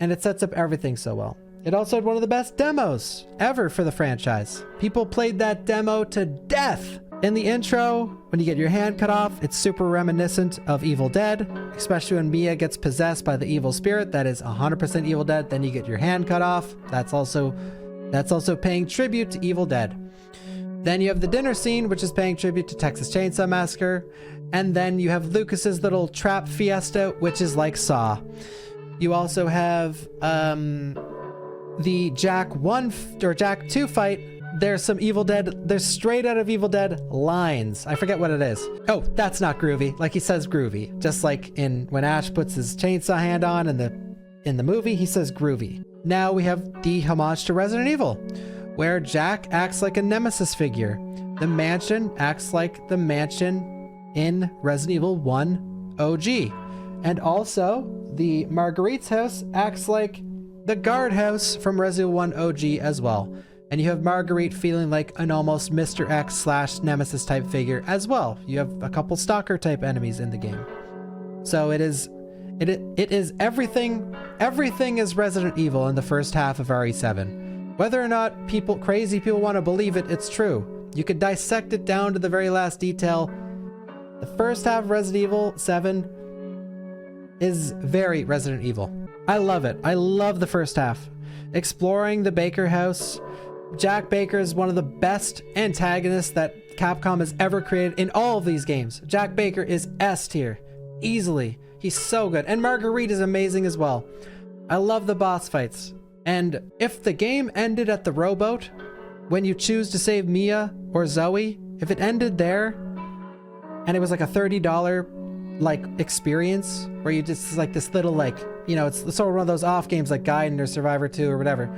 and it sets up everything so well. It also had one of the best demos ever for the franchise. People played that demo to death. In the intro, when you get your hand cut off, it's super reminiscent of Evil Dead, especially when Mia gets possessed by the evil spirit. That is 100% Evil Dead. Then you get your hand cut off. That's also paying tribute to Evil Dead. Then you have the dinner scene, which is paying tribute to Texas Chainsaw Massacre. And then you have Lucas's little trap fiesta, which is like Saw. You also have the Jack 2 fight, there's some Evil Dead, there's straight out of Evil Dead lines. I forget what it is. Oh, that's not groovy. Like he says groovy. Just like in when Ash puts his chainsaw hand on in the movie, he says groovy. Now we have the homage to Resident Evil, where Jack acts like a Nemesis figure. The mansion acts like the mansion in Resident Evil 1 OG. And also, the Marguerite's house acts like the guardhouse from Resident Evil 1 OG as well. And you have Marguerite feeling like an almost Mr. X / Nemesis type figure as well. You have a couple stalker type enemies in the game. So it is everything is Resident Evil in the first half of RE7. Whether or not crazy people want to believe it, it's true. You could dissect it down to the very last detail. The first half of Resident Evil 7 is very Resident Evil. I love it. I love the first half. Exploring the Baker house. Jack Baker is one of the best antagonists that Capcom has ever created in all of these games. Jack Baker is S tier. Easily. He's so good. And Marguerite is amazing as well. I love the boss fights. And if the game ended at the rowboat, when you choose to save Mia or Zoe, if it ended there, and it was like a $30 like experience where you just like this little like, you know, it's sort of one of those off games like Gaiden or Survivor 2 or whatever,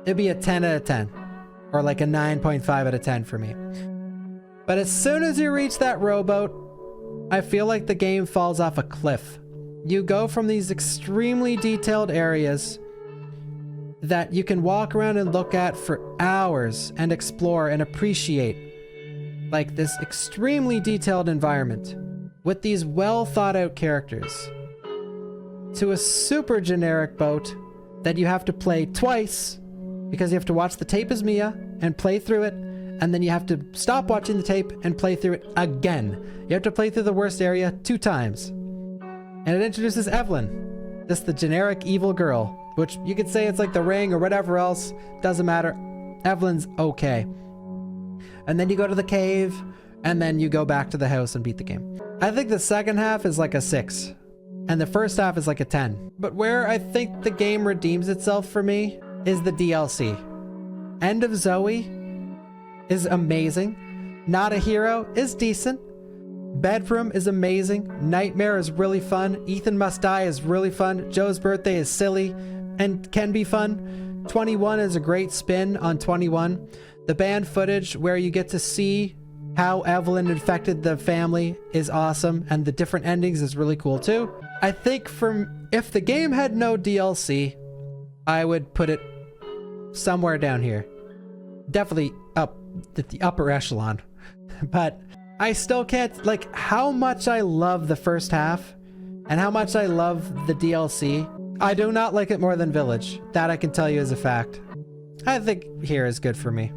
it'd be a 10 out of 10 or like a 9.5 out of 10 for me. But as soon as you reach that rowboat, I feel like the game falls off a cliff. You go from these extremely detailed areas that you can walk around and look at for hours and explore and appreciate, like this extremely detailed environment with these well thought out characters, to a super generic boat that you have to play twice because you have to watch the tape as Mia and play through it, and then you have to stop watching the tape and play through it again. You have to play through the worst area 2 times. And it introduces Evelyn, just the generic evil girl, which you could say it's like The Ring or whatever else, doesn't matter. Evelyn's okay. And then you go to the cave, and then you go back to the house and beat the game. I think the second half is like a 6, and the first half is like a 10. But where I think the game redeems itself for me is the DLC. End of Zoe is amazing. Not a Hero is decent. Bedroom is amazing. Nightmare is really fun. Ethan Must Die is really fun. Joe's Birthday is silly and can be fun. 21 is a great spin on 21. The band footage where you get to see how Evelyn infected the family is awesome, and the different endings is really cool too. I think if the game had no DLC, I would put it somewhere down here. Definitely up at the upper echelon. But I still can't, like, how much I love the first half and how much I love the DLC. I do not like it more than Village. That I can tell you is a fact. I think here is good for me.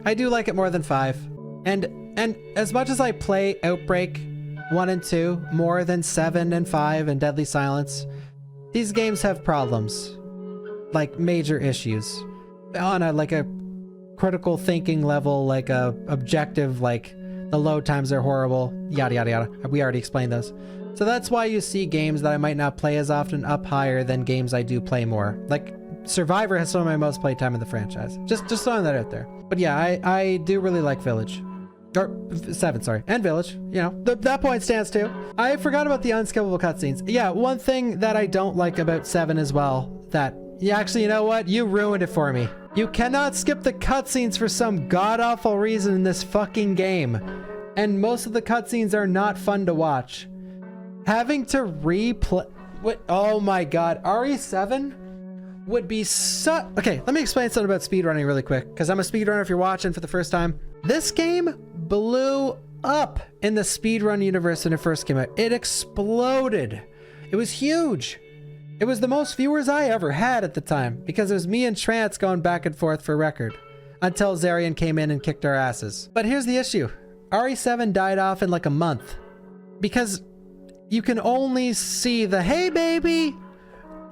I do like it more than 5. And as much as I play Outbreak 1 and 2 more than 7 and 5 and Deadly Silence, these games have problems. Like major issues. On a critical thinking level, like a objective, like the load times are horrible, yada yada yada. We already explained those. So that's why you see games that I might not play as often up higher than games I do play more. Like Survivor has some of my most play time in the franchise. Just throwing that out there. But yeah, I do really like Village. Or 7, sorry. And Village. You know, that point stands too. I forgot about the unskippable cutscenes. Yeah, one thing that I don't like about 7 as well, that, yeah, actually, you know what? You ruined it for me. You cannot skip the cutscenes for some god-awful reason in this fucking game. And most of the cutscenes are not fun to watch. Having to replay... What? Oh my god. RE7 would be so... Okay, let me explain something about speedrunning really quick, because I'm a speedrunner if you're watching for the first time. This game blew up in the speedrun universe when it first came out. It exploded. It was huge. It was the most viewers I ever had at the time, because it was me and Trance going back and forth for record, until Zarian came in and kicked our asses. But here's the issue. RE7 died off in like a month, because you can only see the "hey baby"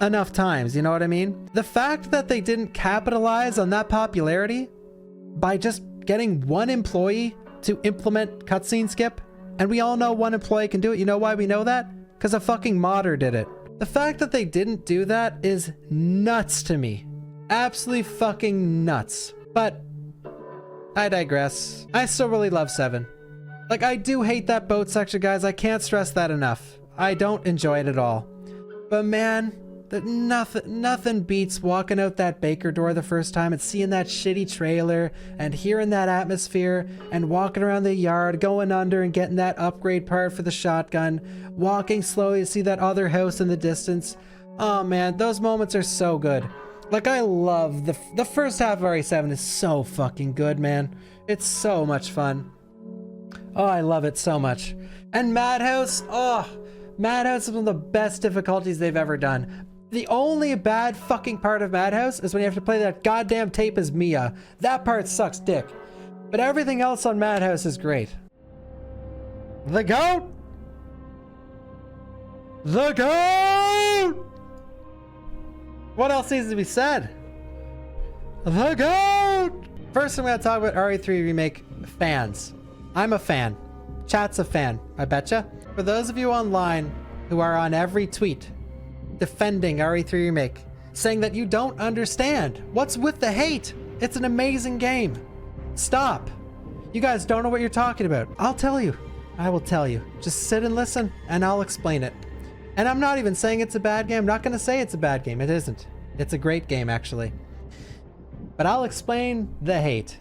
enough times, you know what I mean? The fact that they didn't capitalize on that popularity by just getting one employee to implement cutscene skip, and we all know one employee can do it. You know why we know that? Because a fucking modder did it. The fact that they didn't do that is nuts to me. Absolutely fucking nuts. But I digress. I still really love 7. Like, I do hate that boat section, guys. I can't stress that enough. I don't enjoy it at all. But man, nothing beats walking out that baker door the first time and seeing that shitty trailer and hearing that atmosphere and walking around the yard, going under and getting that upgrade part for the shotgun, walking slowly to see that other house in the distance. Oh man, those moments are so good. Like, I love the first half of RE7 is so fucking good, man. It's so much fun. Oh, I love it so much. And Madhouse, oh, Madhouse is one of the best difficulties they've ever done. The only bad fucking part of Madhouse is when you have to play that goddamn tape as Mia. That part sucks dick. But everything else on Madhouse is great. The goat! The goat! What else needs to be said? The goat! First, I'm going to talk about RE3 Remake fans. I'm a fan. Chat's a fan, I betcha. For those of you online who are on every tweet defending RE3 Remake, saying that you don't understand. What's with the hate? It's an amazing game. Stop. You guys don't know what you're talking about. I'll tell you. I will tell you. Just sit and listen, and I'll explain it. And I'm not even saying it's a bad game. I'm not going to say it's a bad game. It isn't. It's a great game, actually. But I'll explain the hate.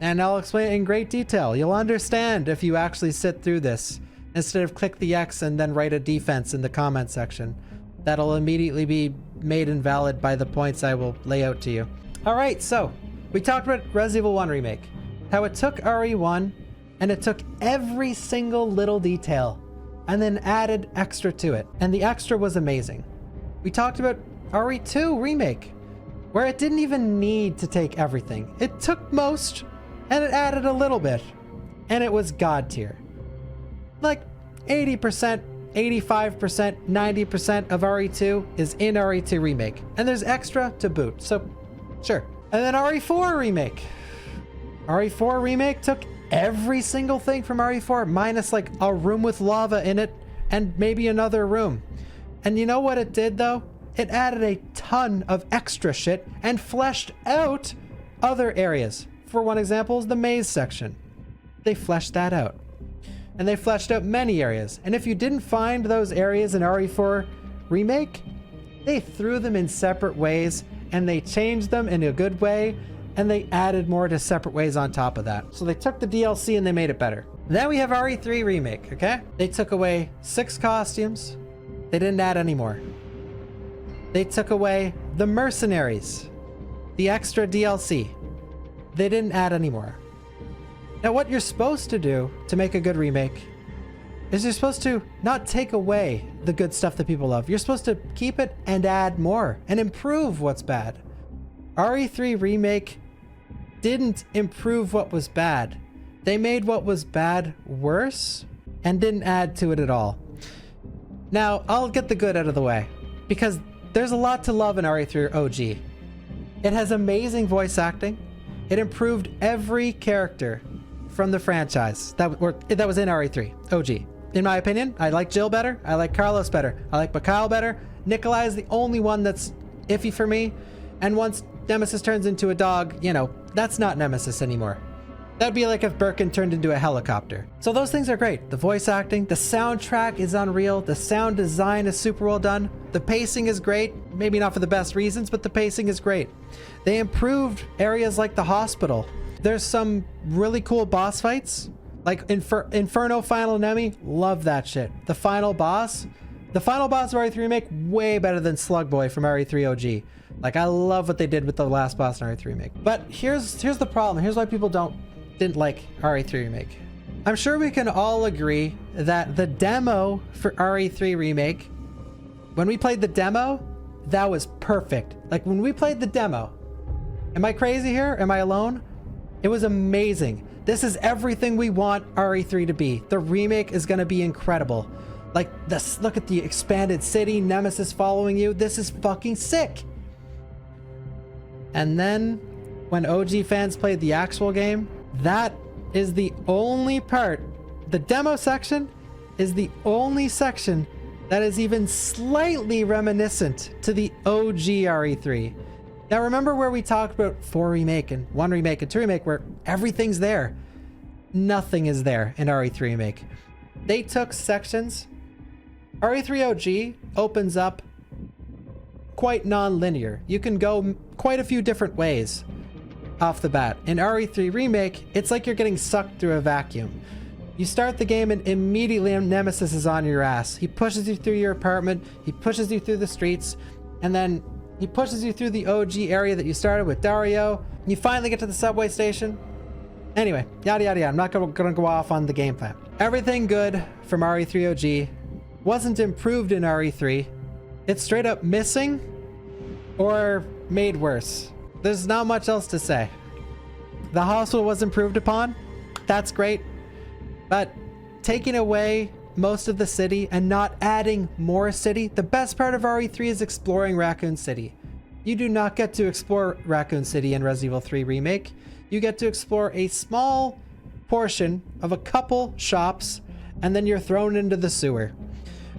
And I'll explain it in great detail. You'll understand if you actually sit through this, instead of click the X and then write a defense in the comment section. That'll immediately be made invalid by the points I will lay out to you. Alright, so we talked about Resident Evil 1 Remake. How it took RE1 and it took every single little detail and then added extra to it. And the extra was amazing. We talked about RE2 Remake, where it didn't even need to take everything. It took most and it added a little bit. And it was God tier. Like 80%, 85%, 90% of RE2 is in RE2 Remake. And there's extra to boot, so sure. And then RE4 Remake. RE4 Remake took every single thing from RE4, minus like a room with lava in it and maybe another room. And you know what it did though? It added a ton of extra shit and fleshed out other areas. For one example is the maze section. They fleshed that out. And they fleshed out many areas. And if you didn't find those areas in RE4 Remake, they threw them in separate ways and they changed them in a good way and they added more to separate ways on top of that. So they took the DLC and they made it better. Then we have RE3 Remake, okay? They took away 6 costumes. They didn't add any more. They took away the Mercenaries, the extra DLC. They didn't add any more. Now what you're supposed to do to make a good remake is you're supposed to not take away the good stuff that people love. You're supposed to keep it and add more and improve what's bad. RE3 Remake didn't improve what was bad. They made what was bad worse and didn't add to it at all. Now, I'll get the good out of the way because there's a lot to love in RE3 OG. It has amazing voice acting. It improved every character from the franchise that was in RE3 OG. In my opinion, I like Jill better. I like Carlos better. I like Mikhail better. Nikolai is the only one that's iffy for me. And once Nemesis turns into a dog, you know, that's not Nemesis anymore. That'd be like if Birkin turned into a helicopter. So those things are great. The voice acting, the soundtrack is unreal. The sound design is super well done. The pacing is great. Maybe not for the best reasons, but the pacing is great. They improved areas like the hospital. There's some really cool boss fights, like Inferno Final Enemy. Love that shit. The final boss of RE3 Remake, way better than Slug Boy from RE3 OG. Like, I love what they did with the last boss in RE3 Remake. But here's the problem. Here's why people didn't like RE3 Remake. I'm sure we can all agree that the demo for RE3 Remake, when we played the demo, that was perfect. Like, when we played the demo, am I crazy here? Am I alone? It was amazing. This is everything we want RE3 to be. The remake is going to be incredible. Like, this, look at the expanded city, Nemesis following you. This is fucking sick. And then when OG fans played the actual game, that is the only part, the demo section is the only section that is even slightly reminiscent to the OG RE3. Now remember where we talked about 4 Remake and 1 Remake and 2 Remake where everything's there? Nothing is there in RE3 Remake. They took sections. RE3 OG opens up quite non-linear. You can go quite a few different ways off the bat. In RE3 Remake, it's like you're getting sucked through a vacuum. You start the game and immediately Nemesis is on your ass. He pushes you through your apartment, he pushes you through the streets, and then he pushes you through the OG area that you started with Dario. You finally get to the subway station. Anyway, yada yada yada. I'm not gonna go off on the game plan. Everything good from RE3 OG wasn't improved in RE3. It's straight up missing or made worse. There's not much else to say. The hospital was improved upon. That's great. But taking away most of the city and not adding more city, the best part of RE3 is exploring Raccoon City. You do not get to explore Raccoon City in Resident Evil 3 Remake. You get to explore a small portion of a couple shops, and then you're thrown into the sewer.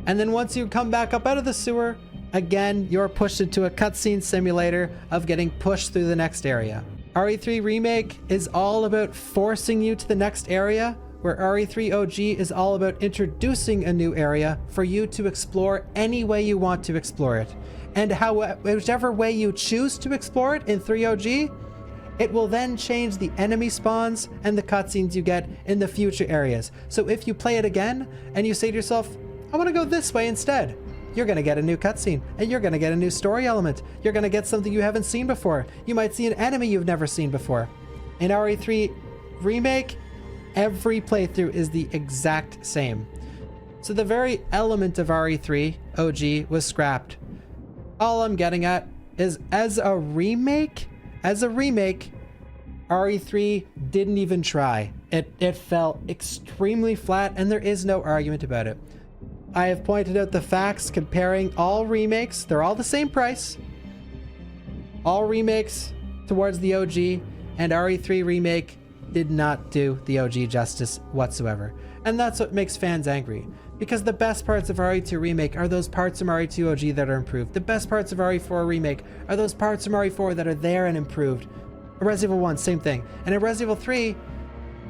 And then once you come back up out of the sewer, again, you're pushed into a cutscene simulator of getting pushed through the next area. RE3 Remake is all about forcing you to the next area, where RE3 OG is all about introducing a new area for you to explore any way you want to explore it. And whichever way you choose to explore it in 3 OG, it will then change the enemy spawns and the cutscenes you get in the future areas. So if you play it again and you say to yourself, I want to go this way instead, you're going to get a new cutscene and you're going to get a new story element. You're going to get something you haven't seen before. You might see an enemy you've never seen before. In RE3 Remake, every playthrough is the exact same. So the very element of RE3 OG was scrapped. All I'm getting at is as a remake, RE3 didn't even try. It fell extremely flat and there is no argument about it. I have pointed out the facts comparing all remakes. They're all the same price. All remakes towards the OG, and RE3 Remake did not do the OG justice whatsoever. And that's what makes fans angry. Because the best parts of RE2 Remake are those parts from RE2 OG that are improved. The best parts of RE4 Remake are those parts from RE4 that are there and improved. Resident Evil 1, same thing. And in Resident Evil 3,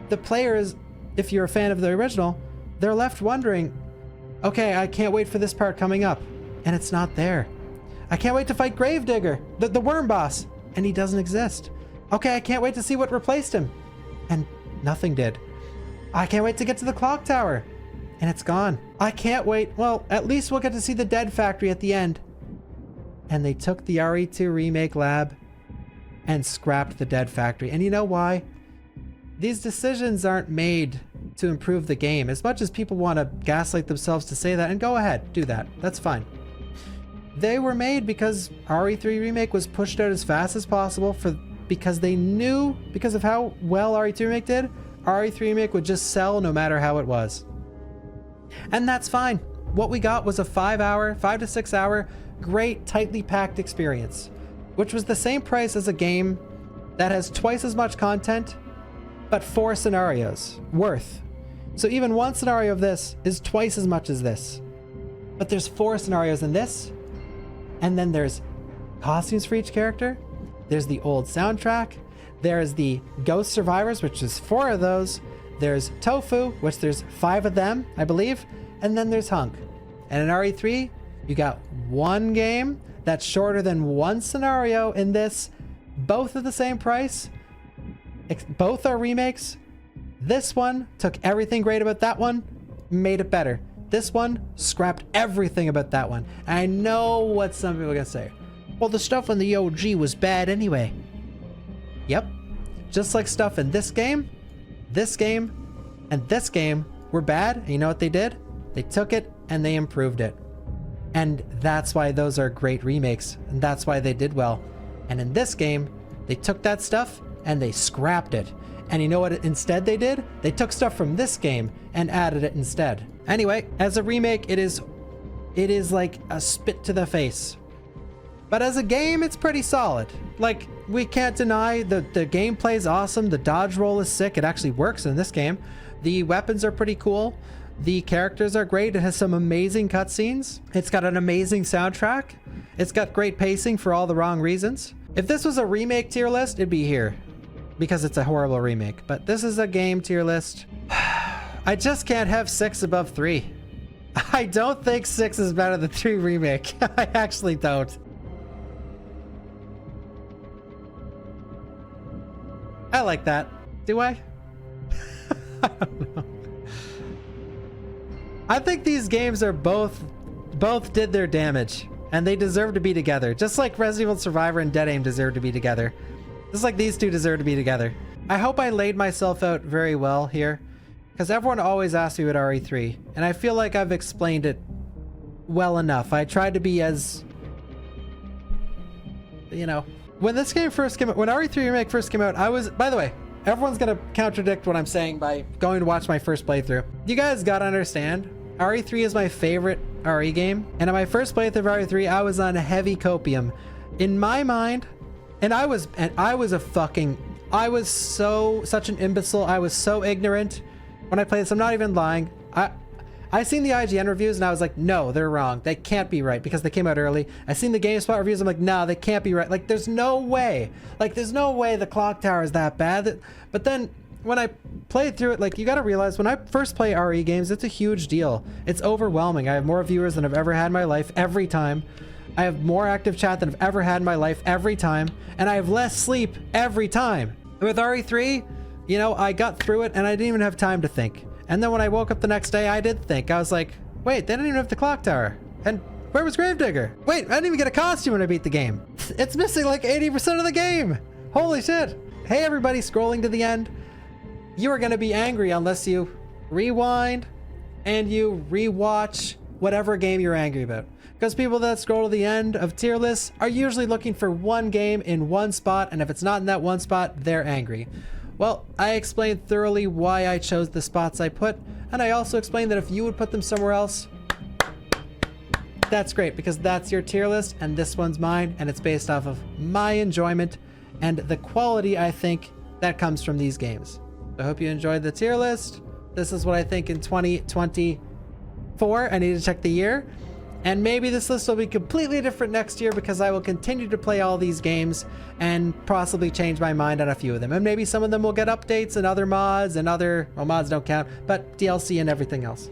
the players, if you're a fan of the original, they're left wondering, okay, I can't wait for this part coming up. And it's not there. I can't wait to fight Gravedigger, the worm boss. And he doesn't exist. Okay, I can't wait to see what replaced him. And nothing did. I can't wait to get to the clock tower. And it's gone. I can't wait. Well, at least we'll get to see the Dead Factory at the end. And they took the RE2 Remake lab and scrapped the Dead Factory. And you know why? These decisions aren't made to improve the game. As much as people want to gaslight themselves to say that, and go ahead, do that. That's fine. They were made because RE3 Remake was pushed out as fast as possible because they knew, because of how well RE2 Remake did, RE3 Remake would just sell no matter how it was. And that's fine. What we got was a 5 to 6 hour, great, tightly packed experience, which was the same price as a game that has twice as much content, but 4 scenarios worth. So even one scenario of this is twice as much as this. But there's 4 scenarios in this, and then there's costumes for each character, there's the old soundtrack, there's the Ghost Survivors, which is 4 of those, there's Tofu, which there's 5 of them, I believe, and then there's Hunk. And in RE3, you got one game that's shorter than one scenario in this, both at the same price, both are remakes. This one took everything great about that one, made it better. This one scrapped everything about that one. And I know what some people are gonna say. Well, the stuff in the OG was bad anyway. Yep. Just like stuff in this game, and this game were bad. And you know what they did? They took it and they improved it. And that's why those are great remakes. And that's why they did well. And in this game, they took that stuff and they scrapped it. And you know what instead they did? They took stuff from this game and added it instead. Anyway, as a remake, it is like a spit to the face. But as a game, it's pretty solid. Like, we can't deny the gameplay is awesome. The dodge roll is sick. It actually works in this game. The weapons are pretty cool. The characters are great. It has some amazing cutscenes. It's got an amazing soundtrack. It's got great pacing for all the wrong reasons. If this was a remake tier list, it'd be here because it's a horrible remake. But this is a game tier list. I just can't have 6 above 3. I don't think 6 is better than 3 remake. I actually don't. I like that. Do I? I don't know. I think these games are both did their damage, and they deserve to be together. Just like Resident Evil Survivor and Dead Aim deserve to be together. Just like these two deserve to be together. I hope I laid myself out very well here, because everyone always asks me about RE3, and I feel like I've explained it well enough. I tried to be as, you know, when this game first came out, when RE3 Remake first came out, I was, by the way, everyone's gonna contradict what I'm saying by going to watch my first playthrough. You guys gotta understand, RE3 is my favorite RE game, and in my first playthrough of RE3, I was on heavy copium. In my mind, I was such an imbecile. I was so ignorant when I played this. I'm not even lying. I seen the IGN reviews and I was like, no, they're wrong. They can't be right because they came out early. I seen the GameSpot reviews. I'm like, no, they can't be right. Like, there's no way. Like, there's no way the clock tower is that bad. But then when I played through it, like, you got to realize when I first play RE games, it's a huge deal. It's overwhelming. I have more viewers than I've ever had in my life every time. I have more active chat than I've ever had in my life every time. And I have less sleep every time. With RE3, you know, I got through it and I didn't even have time to think. And then when I woke up the next day, I did think. I was like, wait, they didn't even have the clock tower. And where was Gravedigger? Wait, I didn't even get a costume when I beat the game. It's missing like 80% of the game. Holy shit. Hey, everybody scrolling to the end. You are going to be angry unless you rewind and you rewatch whatever game you're angry about. Because people that scroll to the end of tier lists are usually looking for one game in one spot, and if it's not in that one spot, they're angry. Well, I explained thoroughly why I chose the spots I put, and I also explained that if you would put them somewhere else, that's great, because that's your tier list, and this one's mine, and it's based off of my enjoyment and the quality I think that comes from these games. I hope you enjoyed the tier list. This is what I think in 2024. I need to check the year. And maybe this list will be completely different next year because I will continue to play all these games and possibly change my mind on a few of them. And maybe some of them will get updates and other mods and other, well, mods don't count, but DLC and everything else.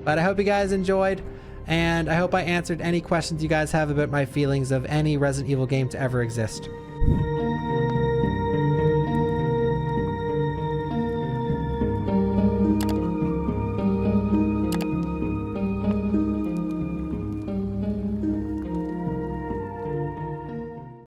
But I hope you guys enjoyed, and I hope I answered any questions you guys have about my feelings of any Resident Evil game to ever exist.